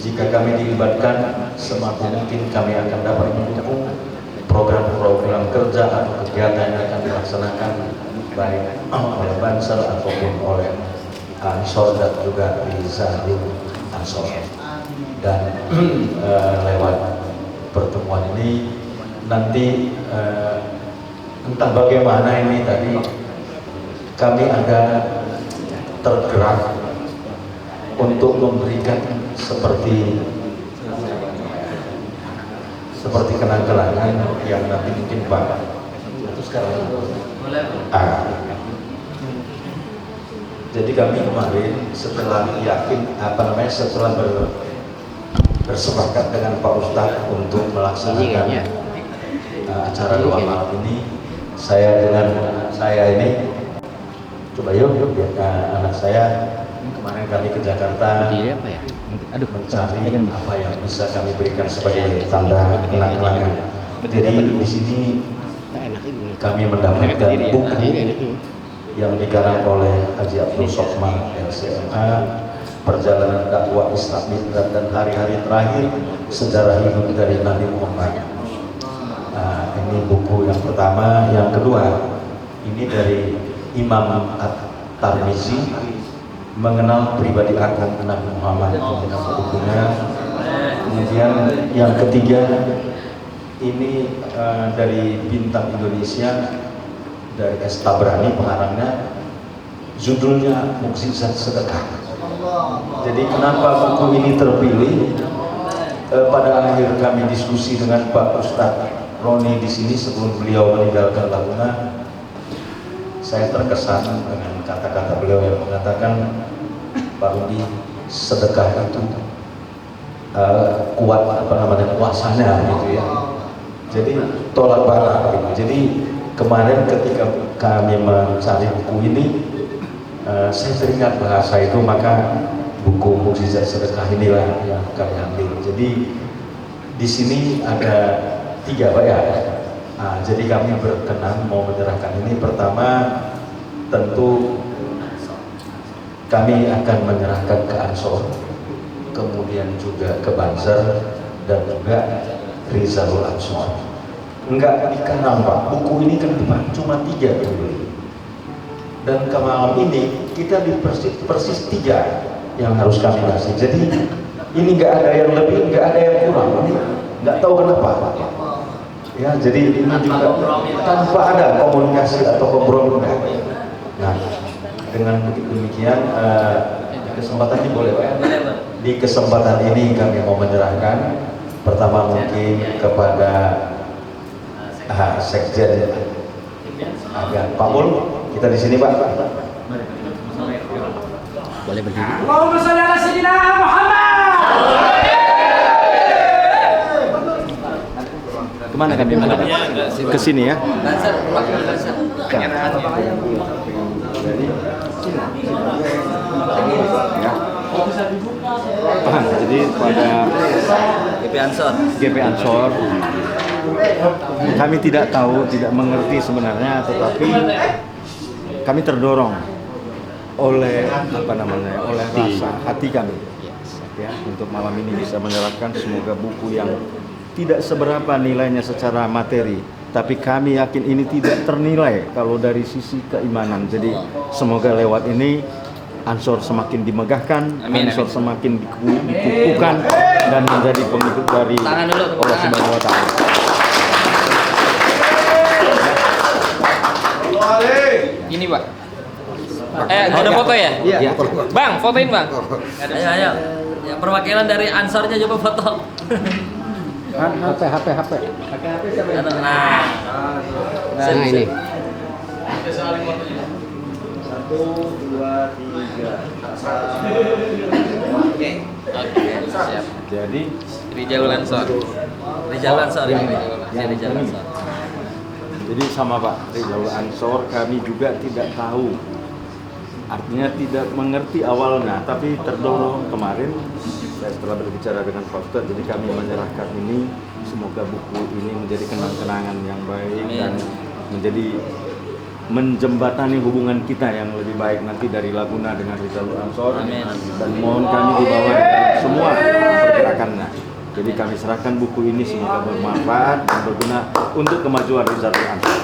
jika kami dilibatkan, semampu mungkin kami akan dapat mendukung program-program kerja atau kegiatan yang akan dilaksanakan baik oleh Banser ataupun oleh Ansor dan juga Rizalul Ansor. Dan lewat pertemuan ini nanti entah bagaimana ini tadi kami ada tergerak untuk memberikan seperti seperti kenang-kenangan yang nanti mungkin Pak itu sekarang. Jadi kami kemarin setelah yakin setelah bersepakat dengan Pak Ustadz untuk melaksanakan acara doa malam ini, saya dengan anak saya ini coba yuk anak saya kemarin kami ke Jakarta mencari apa yang bisa kami berikan sebagai tanda kenang-kenangan. Jadi di sini kami mendapatkan buku yang dikarang oleh Haji Abdul Sokman LCMA, Perjalanan Dakwah Islam dan Hari-Hari Terakhir Sejarah Hidup dari Nabi Muhammad. Ini buku yang pertama. Yang kedua, ini dari Imam At-Tirmizi, Mengenal Pribadi Agung Nabi Muhammad, bukunya. Kemudian yang ketiga, ini dari Bintang Indonesia, dari S. Tabrani pengarangnya, judulnya Mukjizat Sedekah. Jadi kenapa buku ini terpilih? Pada akhir kami diskusi dengan Pak Ustadz Roni di sini sebelum beliau meninggalkan Laguna, saya terkesan dengan kata-kata beliau yang mengatakan, Pak Rudi, sedekah itu kuat kuasanya gitu ya. Jadi tolak bala gitu. Jadi kemarin ketika kami mencari buku ini, saya teringat bahasa itu, maka buku Mukjizat Sedekah inilah yang kami ambil. Jadi di sini ada 3 Pak ya. Jadi kami berkenan mau menyerahkan ini. Pertama, tentu kami akan menyerahkan ke Ansor, kemudian juga ke Banser, dan juga Rizalul Ansor. Enggak dikenal Pak, buku ini kan cuma 3 dulu. Dan ke malam ini kita di persis 3 yang harus kami kasih. Jadi ini nggak ada yang lebih, nggak ada yang kurang. Ini nggak tahu kenapa. Ya, jadi ini juga tanpa ada komunikasi atau kompromi. Nah, dengan demikian kesempatan ini boleh Pak ya? Di kesempatan ini kami mau menyerahkan pertama mungkin kepada Sekjen Pak Mul, kita di sini Pak. Boleh berdiri. Allahumma shalli ala sayyidina Muhammad. Kemana kami? Ke sini ya. Jadi pada GP Ansor kami tidak tahu, tidak mengerti sebenarnya, tetapi kami terdorong oleh oleh rasa hati kami ya, untuk malam ini bisa menyerahkan semoga buku yang tidak seberapa nilainya secara materi, tapi kami yakin ini tidak ternilai kalau dari sisi keimanan. Jadi semoga lewat ini Ansor semakin dimegahkan, Ansor semakin dikukuhkan dan menjadi pengikut dari Allah Subhanahu wa Ta'ala. Ini Pak. Ada foto ya? Iya. Bang, fotoin Bang. Ayo. Ya, perwakilan dari Ansornya coba foto. HP. Nah, ini. 1, 2, 3. Oke, siap. Jadi Rizalul Ansor. Rizalul Ansor ya. Rizalul Ansor. Jadi sama Pak Rizalul Ansor kami juga tidak tahu, artinya tidak mengerti awalnya, tapi terdorong kemarin saya setelah berbicara dengan Pak Ustadz, jadi kami menyerahkan ini, semoga buku ini menjadi kenang-kenangan yang baik dan menjadi menjembatani hubungan kita yang lebih baik nanti dari Laguna dengan Rizalul Ansor. Amin. Dan mohon kami dibawa dalam semua pergerakannya. Jadi kami serahkan buku ini, semoga bermanfaat dan berguna untuk kemajuan Rizalul Ansor.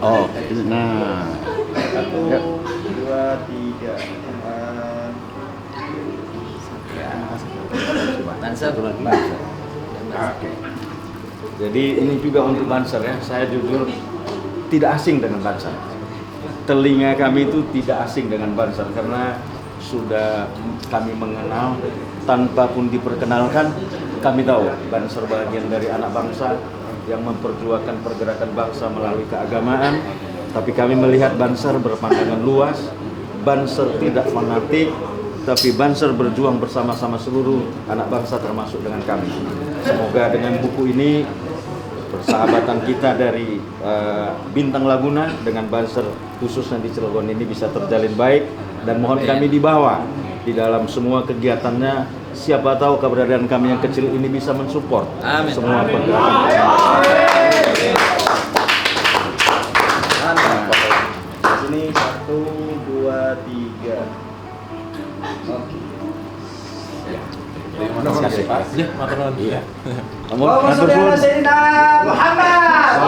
Oh, nah. 1, 2, 3. Ansor. Oke. Jadi ini juga untuk Banser ya. Saya jujur tidak asing dengan Banser. Telinga kami itu tidak asing dengan Banser karena sudah kami mengenal tanpa pun diperkenalkan. Kami tahu Banser bagian dari anak bangsa yang memperjuangkan pergerakan bangsa melalui keagamaan, tapi kami melihat Banser berpandangan luas. Banser tidak fanatik, tapi Banser berjuang bersama-sama seluruh anak bangsa termasuk dengan kami. Semoga dengan buku ini persahabatan kita dari Bintang Laguna dengan Banser khususnya di Cilegon ini bisa terjalin baik, dan mohon kami dibawa di dalam semua kegiatannya. Siapa tahu keberadaan kami yang kecil ini bisa mensupport semua pergerakan. Sini 1, 2, 3. Oke. Terima kasih Pak. Ya, matur Iya. Allahumma sholli ala sayyidina Muhammad.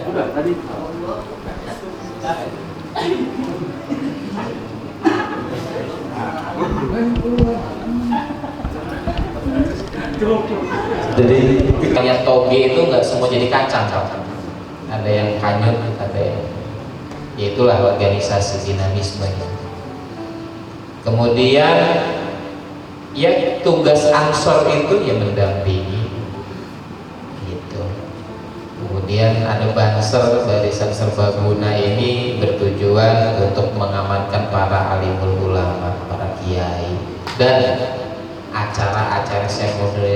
Udah tadi. Jadi kayak toge itu nggak semua jadi kacang, ada yang kanyut, ada yang, ya itulah organisasi dinamisme. Kemudian ya tugas ansor itu ya mendampingi gitu. Kemudian ada Banser, Barisan Serbaguna ini bertujuan untuk mengamankan para alimul ulama, para kiai, dan acara-acara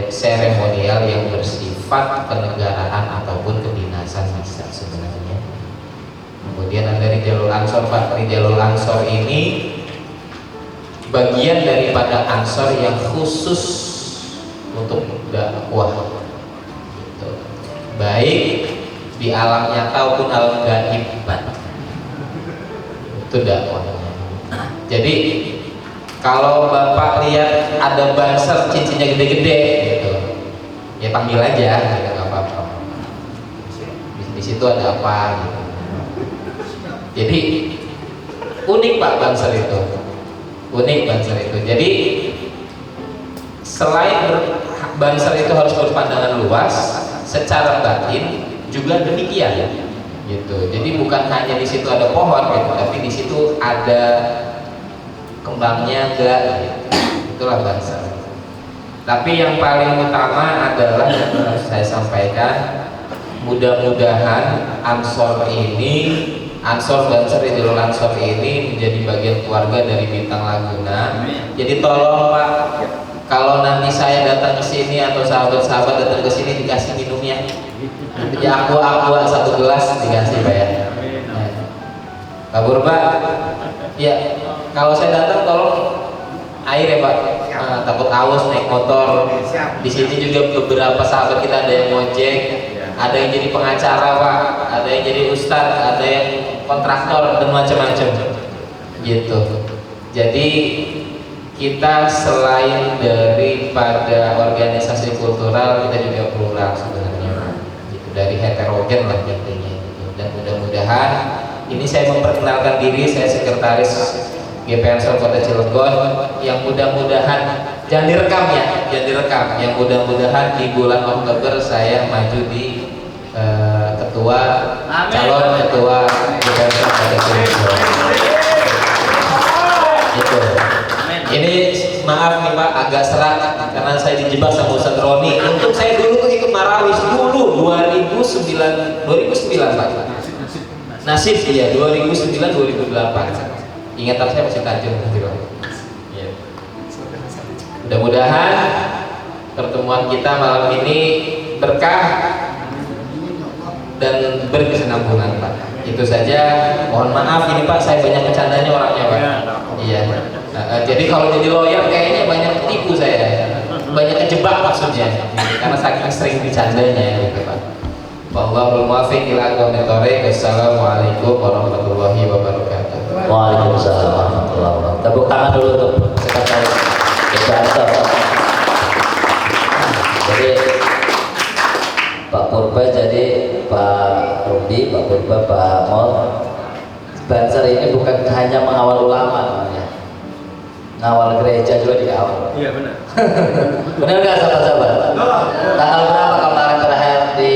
seremonial yang bersifat kenegaraan ataupun kedinasan bisa sebenarnya. Kemudian ada Rijalul Ansor. Pak, Rijalul Ansor ini bagian daripada ansor yang khusus untuk dakwah gitu. Baik di alam nyata maupun alam gaib, itu dakwahnya. Jadi kalau Bapak lihat ada Banser cincinnya gede-gede gitu, ya panggil aja, nggak apa-apa. Di situ ada apa gitu. Jadi unik Pak Banser itu. Unik Banser itu. Jadi selain Banser itu harus berpandangan luas, secara batin juga demikian gitu. Jadi bukan hanya di situ ada pohon gitu, tapi di situ ada kembangnya enggak gitu. Itulah Banser. Tapi yang paling utama adalah yang harus saya sampaikan, mudah-mudahan Ansor ini, Ansor Banser Ridul Ansor ini menjadi bagian keluarga dari Bintang Laguna. Jadi tolong Pak, kalau nanti saya datang ke sini atau sahabat-sahabat datang ke sini dikasih minumnya. Ya aqua 1 gelas dikasih Pak ya. Pak Purba, ya kalau saya datang tolong air ya Pak. Takut haus naik motor. Di sini juga beberapa sahabat kita ada yang ngojek, ada yang jadi pengacara Pak, ada yang jadi ustadz, ada yang kontraktor dan macam-macam gitu. Jadi kita selain daripada organisasi kultural, kita juga plural sebenarnya gitu, dari heterogen lah intinya gitu. Dan mudah-mudahan ini saya memperkenalkan diri, saya sekretaris GP Ansor Kota Cilegon, yang mudah-mudahan jangan direkam ya, jangan direkam, yang mudah-mudahan di bulan Oktober saya maju di ketua, calon ketua GP Ansor Kota Cilegon gitu. Ini maaf nih Pak, agak serak karena saya dijebak sama Ustadz Roni. Untuk saya dulu tuh ikut Marawis dulu 2009 Pak. Nasib ya 2009-2008. Ingatan saya masih tajam gitu. Ya. Mudah-mudahan pertemuan kita malam ini berkah dan berkesinambungan Pak. Itu saja. Mohon maaf ini Pak, saya banyak bercandanya orangnya Pak. Iya. Jadi kalau jadi lawyer kayaknya banyak tipu saya. Banyak kejebak maksudnya. Karena saking sering bercandanya gitu Pak. Wallahul muwaffiq ila aqwamit thoriq. Wassalamualaikum warahmatullahi wabarakatuh. Waalaikumsalam warahmatullahi wabarakatuh. Tepuk tangan dulu untuk sekretaris Banser. Jadi Pak Purba, jadi Pak Rudi, Pak Purba, Pak Mol, Banser ini bukan hanya mengawal ulama, ya. Ngawal gereja juga dikawal. Iya benar. Benar nggak sahabat-sahabat? Tanggal berapa kemarin terakhir di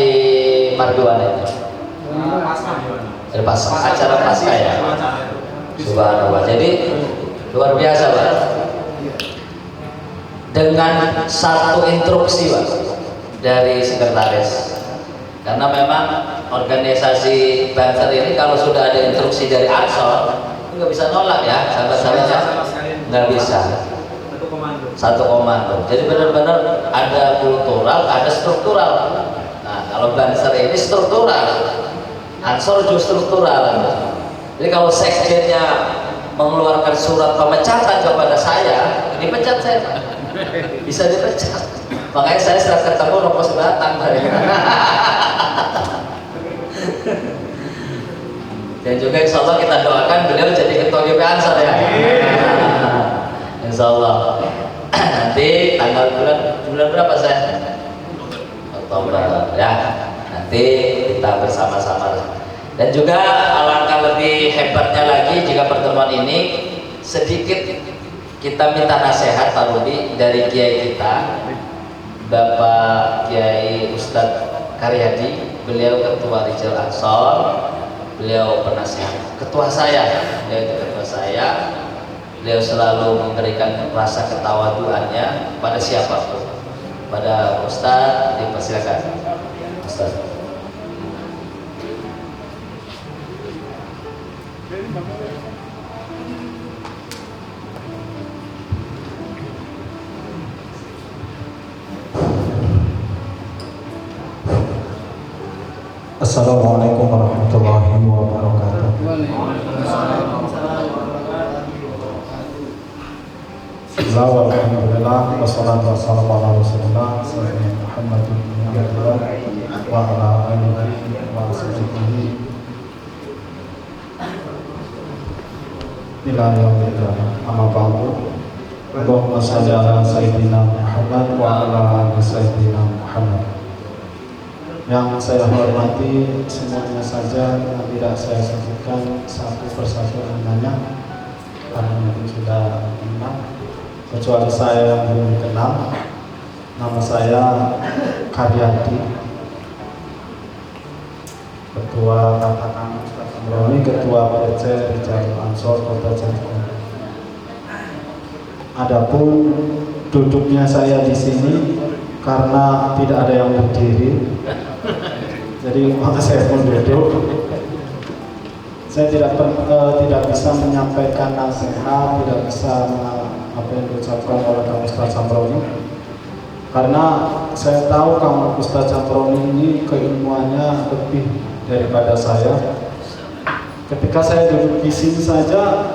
Marduan itu? Pas acara pasca ya. Subhanallah. Jadi luar biasa Pak. Dengan satu instruksi Pak dari sekretaris. Karena memang organisasi Banser ini kalau sudah ada instruksi dari Ansor nggak bisa nolak ya, sahabat-sahabat ya, nggak bisa. Satu komando. Jadi benar-benar ada kultural, ada struktural. Nah kalau Banser ini struktural, Ansor justru struktural. Jadi kalau sekjennya mengeluarkan surat pemecatan kepada saya, dipecat saya, bisa dipecat. Makanya saya setelah ketemu Rompos Batang hari ini. Dan juga insya Allah kita doakan beliau jadi ketua GP Ansor ya. Insya Allah. Nanti tanggal bulan berapa saya? Oktober ya. Nanti kita bersama-sama. Dan juga alangkah lebih hebatnya lagi jika pertemuan ini sedikit kita minta nasihat Pak Rudi dari Kiai kita, Bapak Kiai Ustadz Karyadi. Beliau ketua Rijal Ansor, beliau penasihat ketua saya, yaitu ketua saya. Beliau selalu memberikan rasa ketawaduannya pada siapapun. Pada Ustadz, dipersilakan Ustadz. Assalamualaikum warahmatullahi wabarakatuh. Bismillah walhamdulillah wassalatu wassalamu ala rasulillah sayyidina Muhammadin wa ala alihi wa sahbihi ila yaumil qiyamah. Amma ba'du. Allahumma shalli ala sayyidina Muhammad wa ala ali sayyidina Muhammad. Yang saya hormati semuanya saja yang tidak saya sebutkan satu persatu namanya karena mungkin sudah kenal, kecuali saya yang belum kenal. Nama saya Karyadi, Ketua Katakan Ustaz Amroni, Ketua PC Rijal Ansor Kota Cirebon. Adapun duduknya saya di sini karena tidak ada yang berdiri, jadi maka saya pun duduk. Saya tidak bisa menyampaikan nasihat, tidak bisa apa yang diucapkan oleh Kang Ustaz Samroni, karena saya tahu Kang Ustaz Samroni ini keilmuannya lebih daripada saya. Ketika saya duduk di sini saja,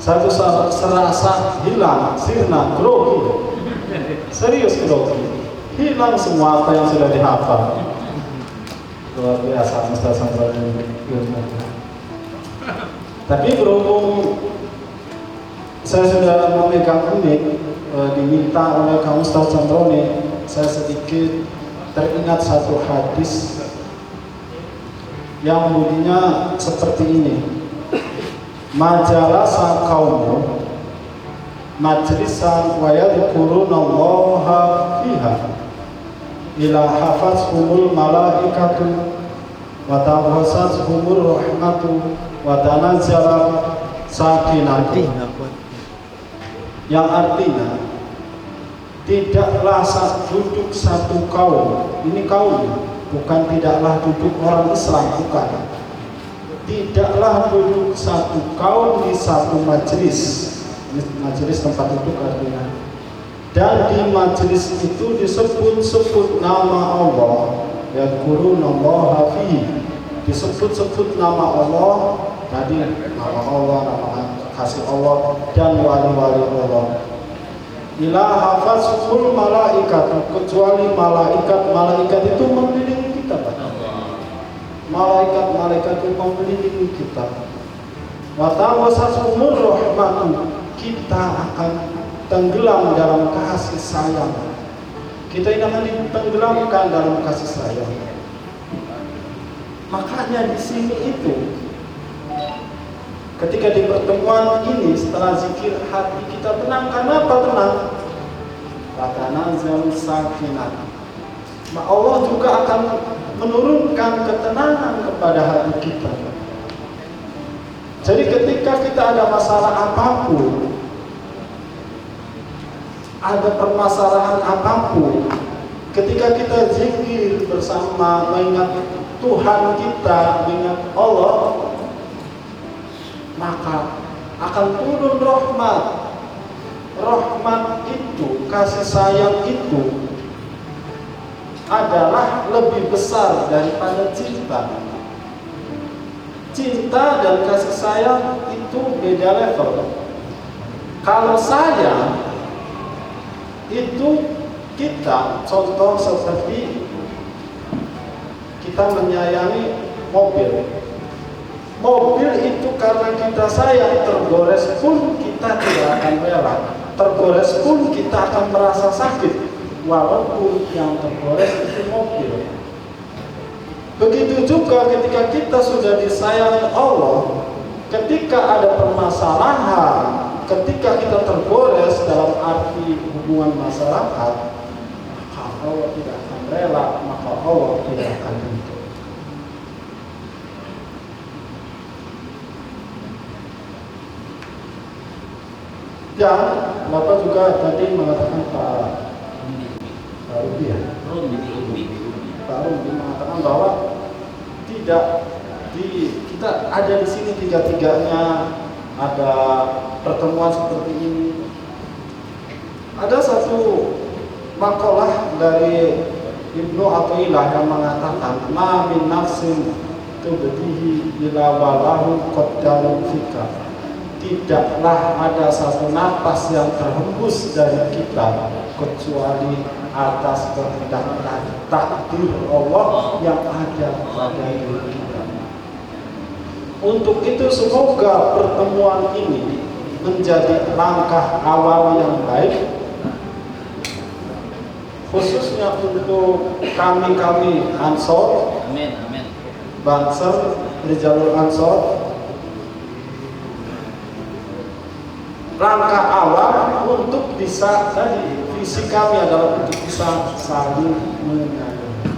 saya tuh serasa hilang, sirna, grogi, serius grogi. Hilang semua apa yang sudah dihafal. Luar biasa Ustaz Samroni ilmu. Tapi berhubung saya sudah memegang mic, diminta oleh Kang Ustaz Samroni, saya sedikit teringat satu hadis yang bunyinya seperti ini. Majalasa qaumun majlisan wa yadhkurunallaha fiha ila hafazhumul malaikatu wa tawassashumur rahmatu wa tanazzalat sakinatu, yang artinya tidaklah duduk satu kaum, ini kaum bukan tidaklah duduk orang Islam, bukan, tidaklah duduk satu kaum di satu majelis, majelis tempat duduk artinya, dan di majelis itu disebut-sebut nama Allah, yadhkurunallaha fihi, disebut-sebut nama Allah, tadi nama Allah, nama kasih Allah, dan wali-wali Allah. Ila hafazul malaikat, kecuali malaikat itu mengelilingi kita, Pak. Malaikat itu mengelilingi kita. Wa tawassasumur rahmatu, kita akan tenggelam dalam kasih sayang. Kita ini akan ditenggelamkan dalam kasih sayang. Makanya di sini itu, ketika di pertemuan ini setelah zikir hati kita tenang. Kenapa tenang? Fatanazzalu sakinah. Allah juga akan menurunkan ketenangan kepada hati kita. Jadi ketika kita ada masalah apapun, ada permasalahan apapun, ketika kita zikir bersama, mengingat Tuhan kita, mengingat Allah, maka akan turun rahmat. Rahmat itu, kasih sayang itu adalah lebih besar daripada cinta. Cinta dan kasih sayang itu beda level. Kalau sayang itu kita, contoh seperti kita menyayangi mobil. Mobil itu karena kita sayang, tergores pun kita tidak akan rela. Tergores pun kita akan merasa sakit, walaupun yang tergores itu mobil. Begitu juga ketika kita sudah disayangi Allah, ketika ada permasalahan, ketika kita tergores dalam arti hubungan masyarakat, maka Allah tidak akan rela, maka Allah tidak akan ridho. Dan Bapak juga tadi mengatakan Pak Rubi ya? Pak Rubi mengatakan bahwa kita ada di sini tiga-tiganya, ada pertemuan seperti ini. Ada satu makalah dari Ibnu Athaillah yang mengatakan, ma min nafsin tubdihi ila walahu qaddaru fika. Tidaklah ada satu napas yang terhembus dari kita kecuali atas kehendak takdir Allah yang ada pada diri kita. Untuk itu semoga pertemuan ini menjadi langkah awal yang baik, khususnya untuk kami Ansor, Amin, amin. Banser, Rijalul Ansor. Langkah awal untuk bisa, tadi visi kami adalah untuk bisa saling menyayangi.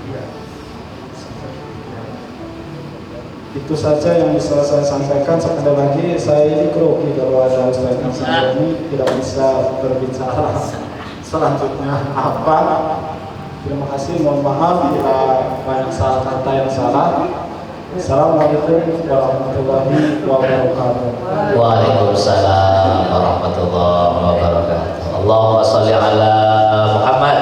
Itu saja yang bisa saya sampaikan. Sekali lagi saya ini grogi kalau ada Ustaz ini tidak bisa berbicara selanjutnya apa. Terima kasih, mohon maaf bila banyak salah kata yang salah. Assalamualaikum warahmatullahi wabarakatuh. Waalaikumsalam warahmatullahi wabarakatuh. Allahumma sholli ala Muhammad.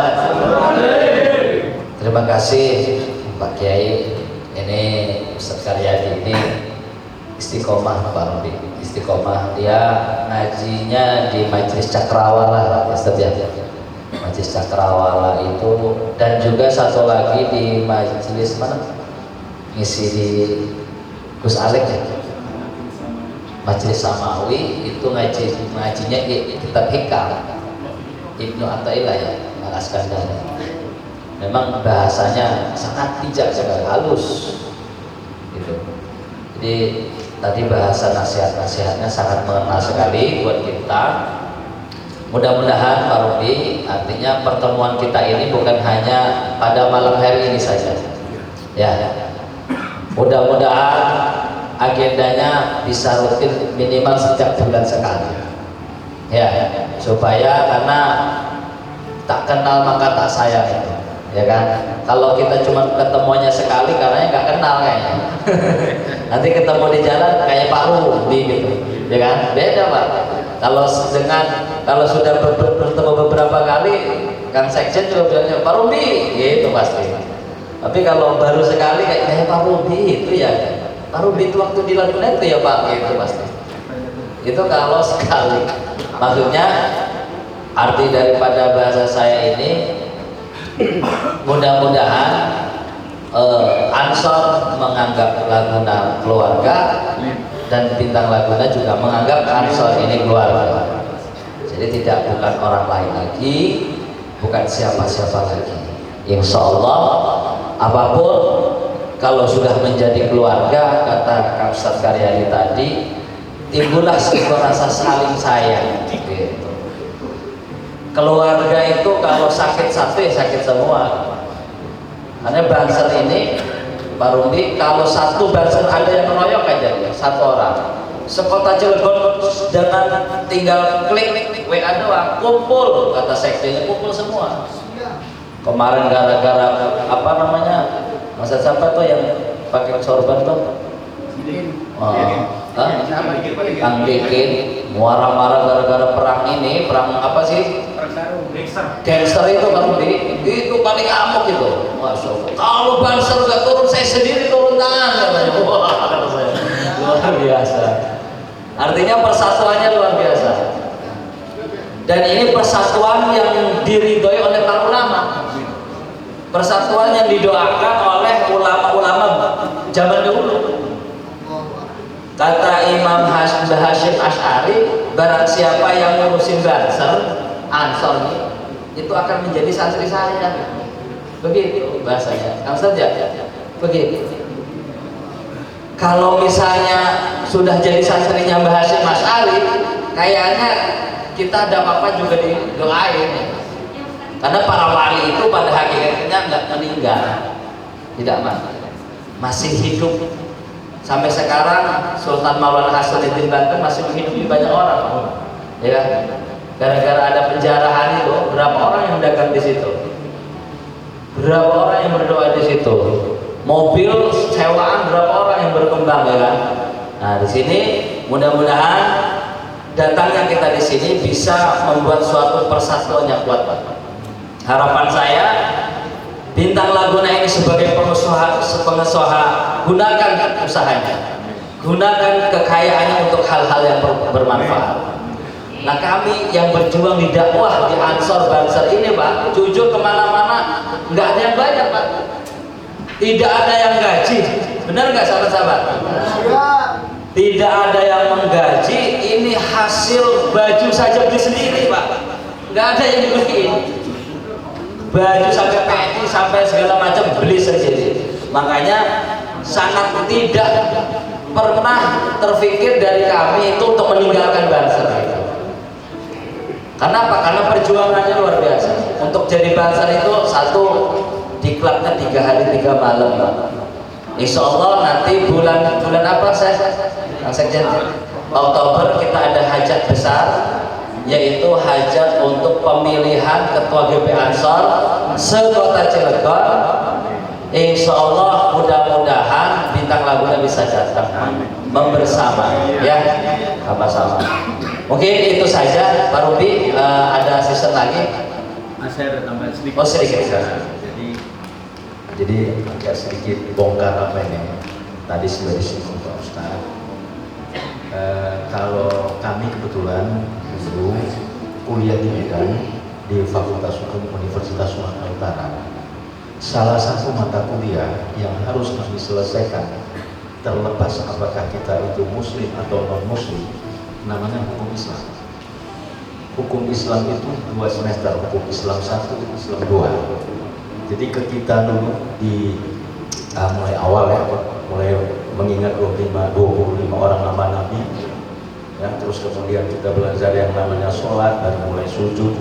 Terima kasih Pak Kiai. Ini Ustaz Karyadi ini istiqomah Pak Rubi. Istiqomah, dia ngajinya di Majelis Cakrawala, Ustaz ya. Majelis Cakrawala itu, dan juga satu lagi di majelis mana? Ngisi di Gus Alek ya. Majelis Samawi itu ngajinya kitab Hikam Ibnu Athaillah ya, Al Askandari. Memang bahasanya sangat bijak sekali, halus gitu. Jadi tadi bahasa nasihatnya sangat mengena sekali buat kita. Mudah-mudahan Pak Rubi, artinya pertemuan kita ini bukan hanya pada malam hari ini saja ya. Mudah-mudahan agendanya bisa rutin minimal setiap bulan sekali ya, supaya karena tak kenal maka tak sayang itu ya kan. Kalau kita cuma ketemunya sekali karena nggak kenal kayaknya nanti ketemu di jalan kayak Pak Rubi gitu ya kan, beda Pak. Kalau sudah bertemu beberapa kali, Kang Sekjen juga bilangnya Pak Rubi gitu pasti. Tapi kalau baru sekali kayak Pak Rubi itu ya, Pak Rubi itu waktu di Laguna itu ya Pak gitu pasti. Itu kalau sekali. Maksudnya arti daripada bahasa saya ini, mudah-mudahan Ansor menganggap Laguna keluarga, dan Bintang Laguna juga menganggap Ansor ini keluarga. Jadi bukan orang lain lagi, bukan siapa-siapa lagi. Insya Allah apapun, kalau sudah menjadi keluarga, kata Kang Ustaz Karyadi tadi, timbullah sebuah rasa saling sayang gitu. Keluarga itu kalau sakit satu ya sakit semua. Karena Banser ini Pak Rubi, kalau satu Banser ada yang ngeroyok aja ya, satu orang, sekota Cilegon dengan tinggal klik WA doang kumpul, kata sektinya kumpul semua. Kemarin gara-gara apa namanya masa siapa tuh yang pakai sorban tuh? Kang Dikin marah-marah gara-gara perang ini, perang apa sih? Gangster itu kan itu paling amuk itu. Masya Allah. Kalau Banser nggak turun, saya sendiri turun tangan katanya. Wah, kata saya. Luar biasa. Artinya persatuannya luar biasa. Dan ini persatuan yang diridhoi oleh para ulama. Persatuan yang didoakan oleh ulama-ulama zaman dahulu. Kata Imam Hashim Asy'ari, barang siapa yang ngurusin Banser, Ansor ini, itu akan menjadi santri saya. Begitu bahasanya. Kang Ustaz ya? Begitu. Kalau misalnya sudah jadi santrinya Mbah Hashim Asy'ari, kayaknya kita ada apa-apa juga didoain. Karena para wali itu pada hakikatnya nggak meninggal, tidak mati, masih hidup. Sampai sekarang Sultan Maulana Hasanuddin Banten masih menghidupi banyak orang, ya. Gara-gara ada penjarahan itu, berapa orang yang dagang di situ? Berapa orang yang berdoa di situ? Mobil sewaan berapa orang yang berkembang, ya kan? Nah, di sini mudah-mudahan datangnya kita di sini bisa membuat suatu persatuan yang kuat. Harapan saya, Bintang Laguna ini sebagai pengusaha, gunakan usahanya, gunakan kekayaannya untuk hal-hal yang bermanfaat. Nah, kami yang berjuang di dakwah di Ansor Banser ini, Pak, jujur kemana-mana nggak ada yang banyak, Pak. Tidak ada yang gaji, benar nggak sahabat-sahabat? Tidak ada yang menggaji. Ini hasil baju saja beli sendiri, Pak. Nggak ada yang dibeliin. Baju sampai peci sampai segala macam beli sendiri. Makanya sangat tidak pernah terfikir dari kami itu untuk meninggalkan Banser. Karena apa? Karena perjuangannya luar biasa. Untuk jadi Banser itu satu diklatnya 3 hari 3 malam. Insya Allah nanti bulan apa saya? Oktober kita ada hajat besar, yaitu hajat untuk pemilihan ketua GP Ansor sekota Cilegon. Insya Allah mudah-mudahan Bintang Laguna bisa datang membersama, ya, sama-sama. Mungkin itu saja, Pak Rubi. Ada season lagi? Saya ada tambahan sedikit. Oh, sedikit. Jadi agak sedikit bongkar apa ini. Tadi sudah disinggung Pak Ustaz. Kalau kami kebetulan dulu kuliah di Medan di Fakultas Hukum Universitas Sumatera Utara. Salah satu mata kuliah yang harus kami selesaikan, terlepas apakah kita itu muslim atau non muslim, namanya hukum Islam. Hukum Islam itu 2 semester, hukum Islam 1, Islam 2. Jadi ke kita dulu di mulai awal ya, mulai mengingat 25 orang nama Nabi, ya, terus kemudian kita belajar yang namanya sholat dari mulai sujud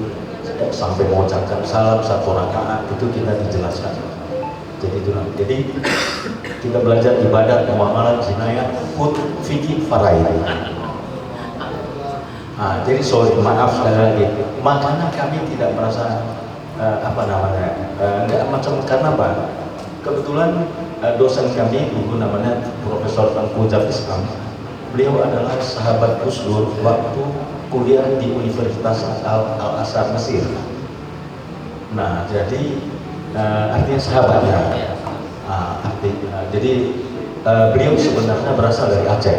sampai mengucapkan salam 1 rakaat, itu kita dijelaskan. Jadi itu nanti. Jadi kita belajar ibadat, muamalah, jinayah, fikih, faraid. Nah, jadi maaf sekali lagi. Makanya kami tidak merasa nggak macam, karena apa? Kebetulan dosen kami dulu namanya Profesor Tengku Islam. Beliau adalah sahabat Gus Dur waktu kuliah di Universitas Al-Azhar Mesir. Nah, jadi artinya sahabatnya. Jadi beliau sebenarnya berasal dari Aceh,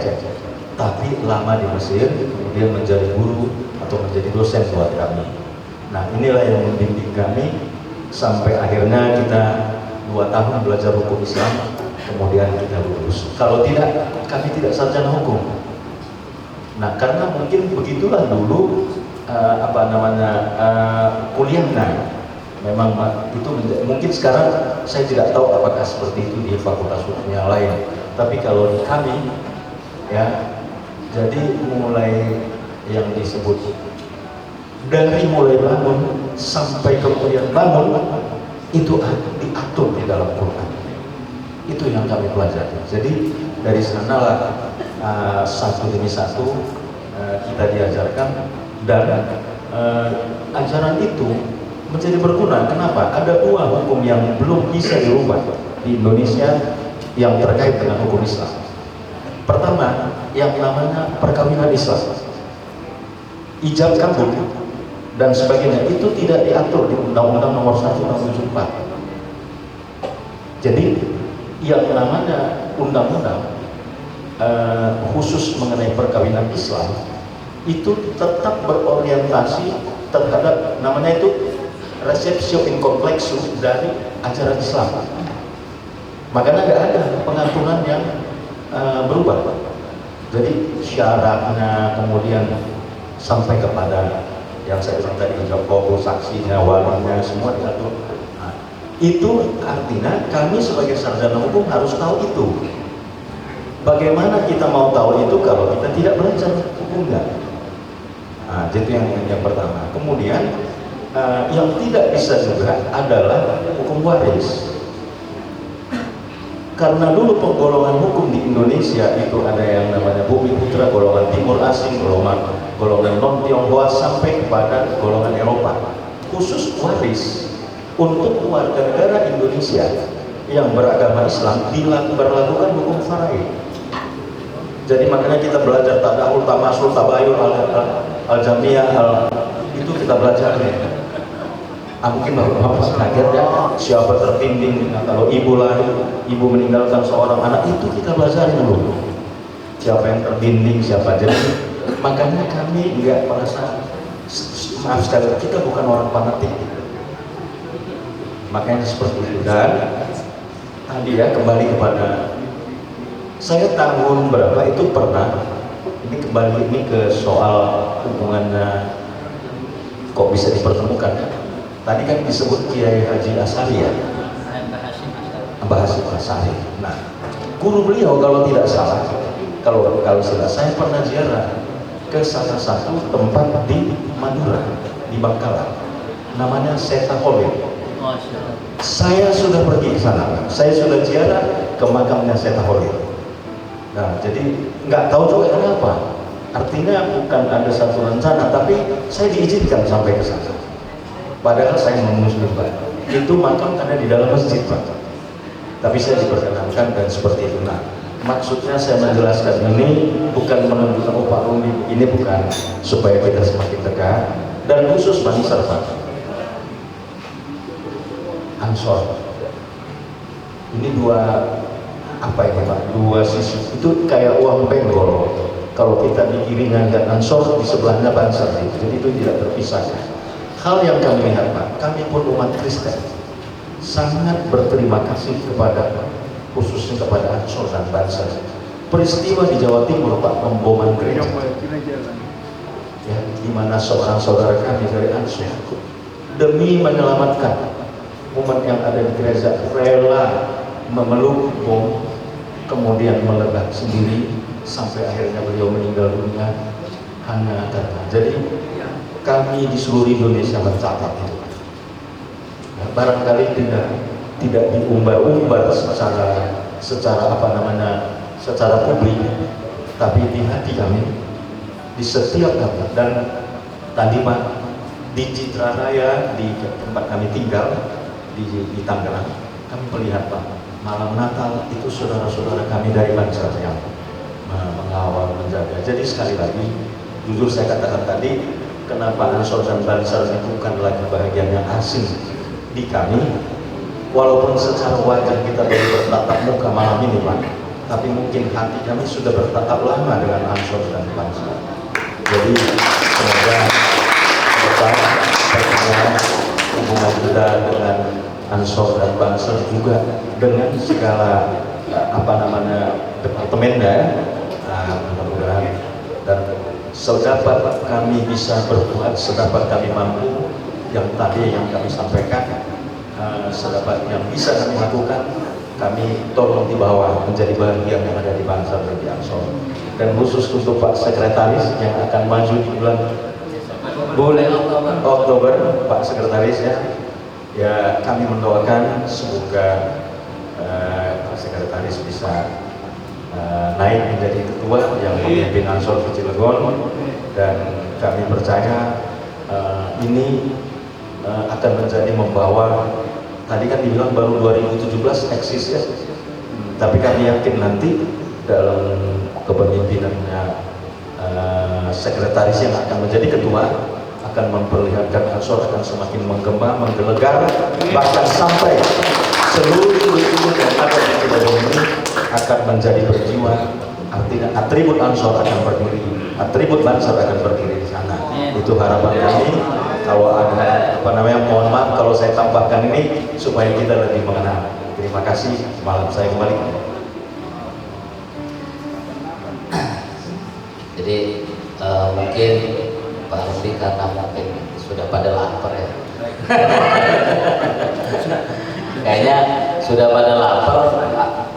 tapi lama di Mesir, kemudian menjadi guru atau menjadi dosen buat kami. Nah, inilah yang membimbing kami sampai akhirnya kita 2 tahun belajar hukum Islam, kemudian kita lulus. Kalau tidak, kami tidak sarjana hukum. Nah, karena mungkin begitulah dulu kuliahnya. Memang itu mungkin sekarang saya tidak tahu apakah seperti itu di fakultas hukum yang lain. Tapi kalau di kami, ya, jadi mulai yang disebut dari mulai bangun sampai kemudian bangun itu diatur di dalam Quran. Itu yang kami pelajari. Jadi dari sanalah satu demi satu kita diajarkan, dan ajaran itu menjadi berguna. Kenapa? Ada dua hukum yang belum bisa dirubah di Indonesia yang terkait dengan hukum Islam. Pertama, yang namanya perkawinan Islam, ijab kabul dan sebagainya, itu tidak diatur di Undang-Undang Nomor 1 Tahun 74. Jadi yang namanya undang-undang khusus mengenai perkawinan Islam itu tetap berorientasi terhadap namanya itu receptio in complexu dari ajaran Islam. Makanya nggak ada pengaturan yang berubah. Jadi syaratnya kemudian sampai kepada yang saya bilang tadi, Jokowi, saksinya, walinya, semua diatur. Nah, itu artinya kami sebagai sarjana hukum harus tahu itu. Bagaimana kita mau tahu itu kalau kita tidak belajar hukumnya? Nah, itu yang pertama. Kemudian yang tidak bisa juga adalah hukum waris. Karena dulu penggolongan hukum di Indonesia itu ada yang namanya Bumi Putra, golongan Timur Asing, golongan non Tionghoa, sampai kepada golongan Eropa. Khusus waris untuk warga negara Indonesia yang beragama Islam diberlakukan hukum faraid. Jadi makanya kita belajar tadahul, tamasul, tabayun, al-jamiyah, itu kita belajar ya. Mungkin bapak belajar ya, siapa tertinding kalau ibu lahir, ibu meninggalkan seorang anak, itu kita belajar dulu. Siapa yang tertinding, siapa. Jadi makanya kami nggak merasa, maaf sekali, kita bukan orang fanatik. Makanya seperti itu. Dan tadi ya, kembali kepada saya tahun berapa itu pernah, ini kembali ini ke soal hubungannya kok bisa dipertemukan ya. Tadi kan disebut Kiai Haji Asy'ari ya, Mbah Hasyim Asy'ari. Nah, guru beliau kalau tidak salah, kalau salah, saya pernah ziarah ke salah satu tempat di Madura, di Bangkalan, namanya Seta Kholil. Saya sudah pergi ke sana, saya sudah ziarah ke makamnya Seta Kholil. Nah, jadi nggak tahu juga kenapa. Artinya bukan ada satu rencana, tapi saya diizinkan sampai ke sana. Padahal saya non-muslim, Pak. Itu makam ada di dalam masjid, Pak. Tapi saya diperkenankan dan seperti itu. Nah, maksudnya saya menjelaskan ini bukan menunjukkan Pak Rumi, ini bukan, supaya kita semakin dekat. Dan khusus Bani Sarfat, Ansor. Ini dua apa ini Pak? Dua sisi. Itu kayak uang benggol. Kalau kita di kirinya dan Ansor, di sebelahnya Bansar. Jadi itu tidak terpisahkan. Hal yang kami lihat Pak, kami pun umat Kristen sangat berterima kasih kepada, khususnya kepada Ansor dan Bansar. Peristiwa di Jawa Timur Pak, pemboman gereja, ya, di mana seorang saudara kami dari Ansor demi menyelamatkan umat yang ada di gereja rela memeluk bom, kemudian meledak sendiri sampai akhirnya beliau meninggal dunia hanya karena. Jadi kami di seluruh Indonesia mencatat itu. Nah, barangkali tidak diumbar-umbar secara apa namanya, secara publik, tapi di hati kami, di setiap kami. Dan tadi Pak, di Citra Raya, di tempat kami tinggal di Tangerang, kami melihat Pak, malam Natal itu saudara-saudara kami dari Bansar yang mengawal, menjaga. Jadi sekali lagi, jujur saya katakan tadi, kenapa Ansor dan Bansar itu bukan lagi bagian yang asing di kami, walaupun secara wajar kita baru bertatap muka malam ini Pak, tapi mungkin hati kami sudah bertatap lama dengan Ansor dan Bansar. Jadi semoga pertemuan hubungan kita dengan Ansor dan Bansar juga dengan segala apa namanya departemennya, mudah-mudahan dan sedapat kami bisa berbuat, sedapat kami mampu, yang tadi yang kami sampaikan, sedapat yang bisa kami lakukan, kami tolong di bawah menjadi bagian yang ada di Bansar dan di Ansor. Dan khusus untuk Pak Sekretaris yang akan maju di bulan Oktober, Pak Sekretaris ya kami mendoakan semoga Pak Sekretaris bisa naik menjadi ketua yang memimpin Ansor Cilegon, dan kami percaya ini akan menjadi membawa, tadi kan dibilang baru 2017 eksis ya, tapi kami yakin nanti dalam kepemimpinannya sekretaris yang akan menjadi ketua akan memperlihatkan Ansor akan semakin menggema, menggelegar, bahkan sampai seluruh yang ada di Cilegon ini akan menjadi berjiwa. Artinya atribut Ansor akan berdiri, atribut Bansor akan berdiri di sana. Itu harapan kami. Kalau ada mohon maaf kalau saya tambahkan ini supaya kita lebih mengenal. Terima kasih. Malam saya kembali. Jadi mungkin Pak Rufi karena mungkin sudah pada lapar ya. Kayaknya sudah pada lapar.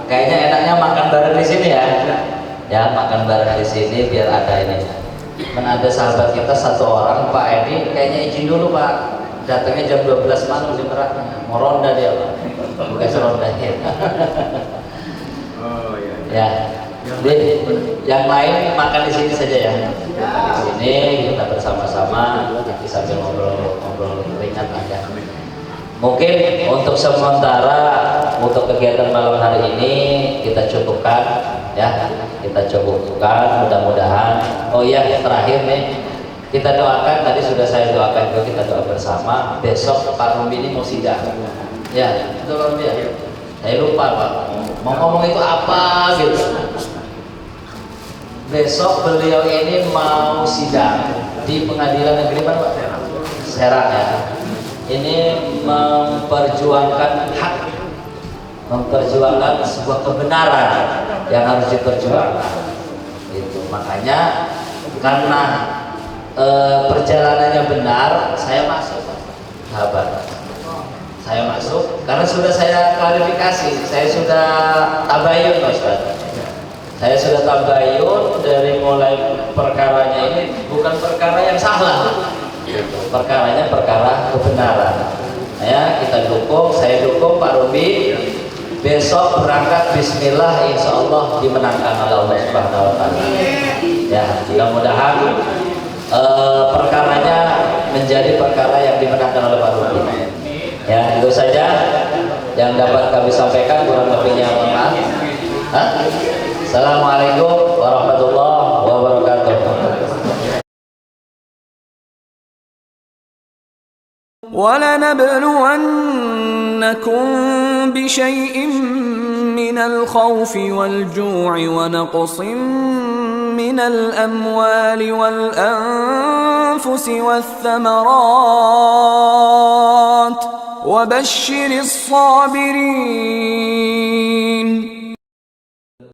Kayaknya enaknya makan bareng di sini ya. Ya, makan bareng di sini biar ada ini. Kan ada sahabat kita satu orang, Pak Edi, kayaknya izin dulu Pak. Datangnya jam 12 malam di Merak. Mau ronda dia Pak. Bukan ronda ya. Oh iya. Ya. Jadi yang lain makan di sini saja ya. Makan di sini kita bersama-sama nanti sambil ngobrol ringan aja. Mungkin untuk sementara untuk kegiatan malam hari ini kita cukupkan ya, kita cukupkan mudah-mudahan. Oh iya, terakhir nih kita doakan, tadi sudah saya doakan juga, kita doa bersama besok Pak Rumbi ini mau sidang ya, itu Pak Rumbi ya, saya lupa Pak mau ngomong itu apa gitu. Besok beliau ini mau sidang di pengadilan negeri mana Pak? Serang ya. Ini memperjuangkan hak, memperjuangkan sebuah kebenaran yang harus diperjuangkan. Itu makanya karena perjalanannya benar, saya masuk, sahabat. Saya masuk karena sudah saya klarifikasi, saya sudah tabayun, Ustaz. Saya sudah tabayun dari mulai perkaranya ini bukan perkara yang salah. Perkaranya perkara kebenaran. Ya, kita dukung, saya dukung Pak Rubi. Besok berangkat bismillah, insya Allah dimenangkan oleh Allah Subhanahu wa taala. Ya, mudah-mudahan perkaranya menjadi perkara yang dimenangkan oleh Pak Rubi. Ya, itu saja yang dapat kami sampaikan, kurang lebihnya mohon maaf. Assalamualaikum warahmatullahi wabarakatuh. ولنبلونكم بشيء من الخوف والجوع ونقص من الأموال والأنفس والثمرات وبشر الصابرين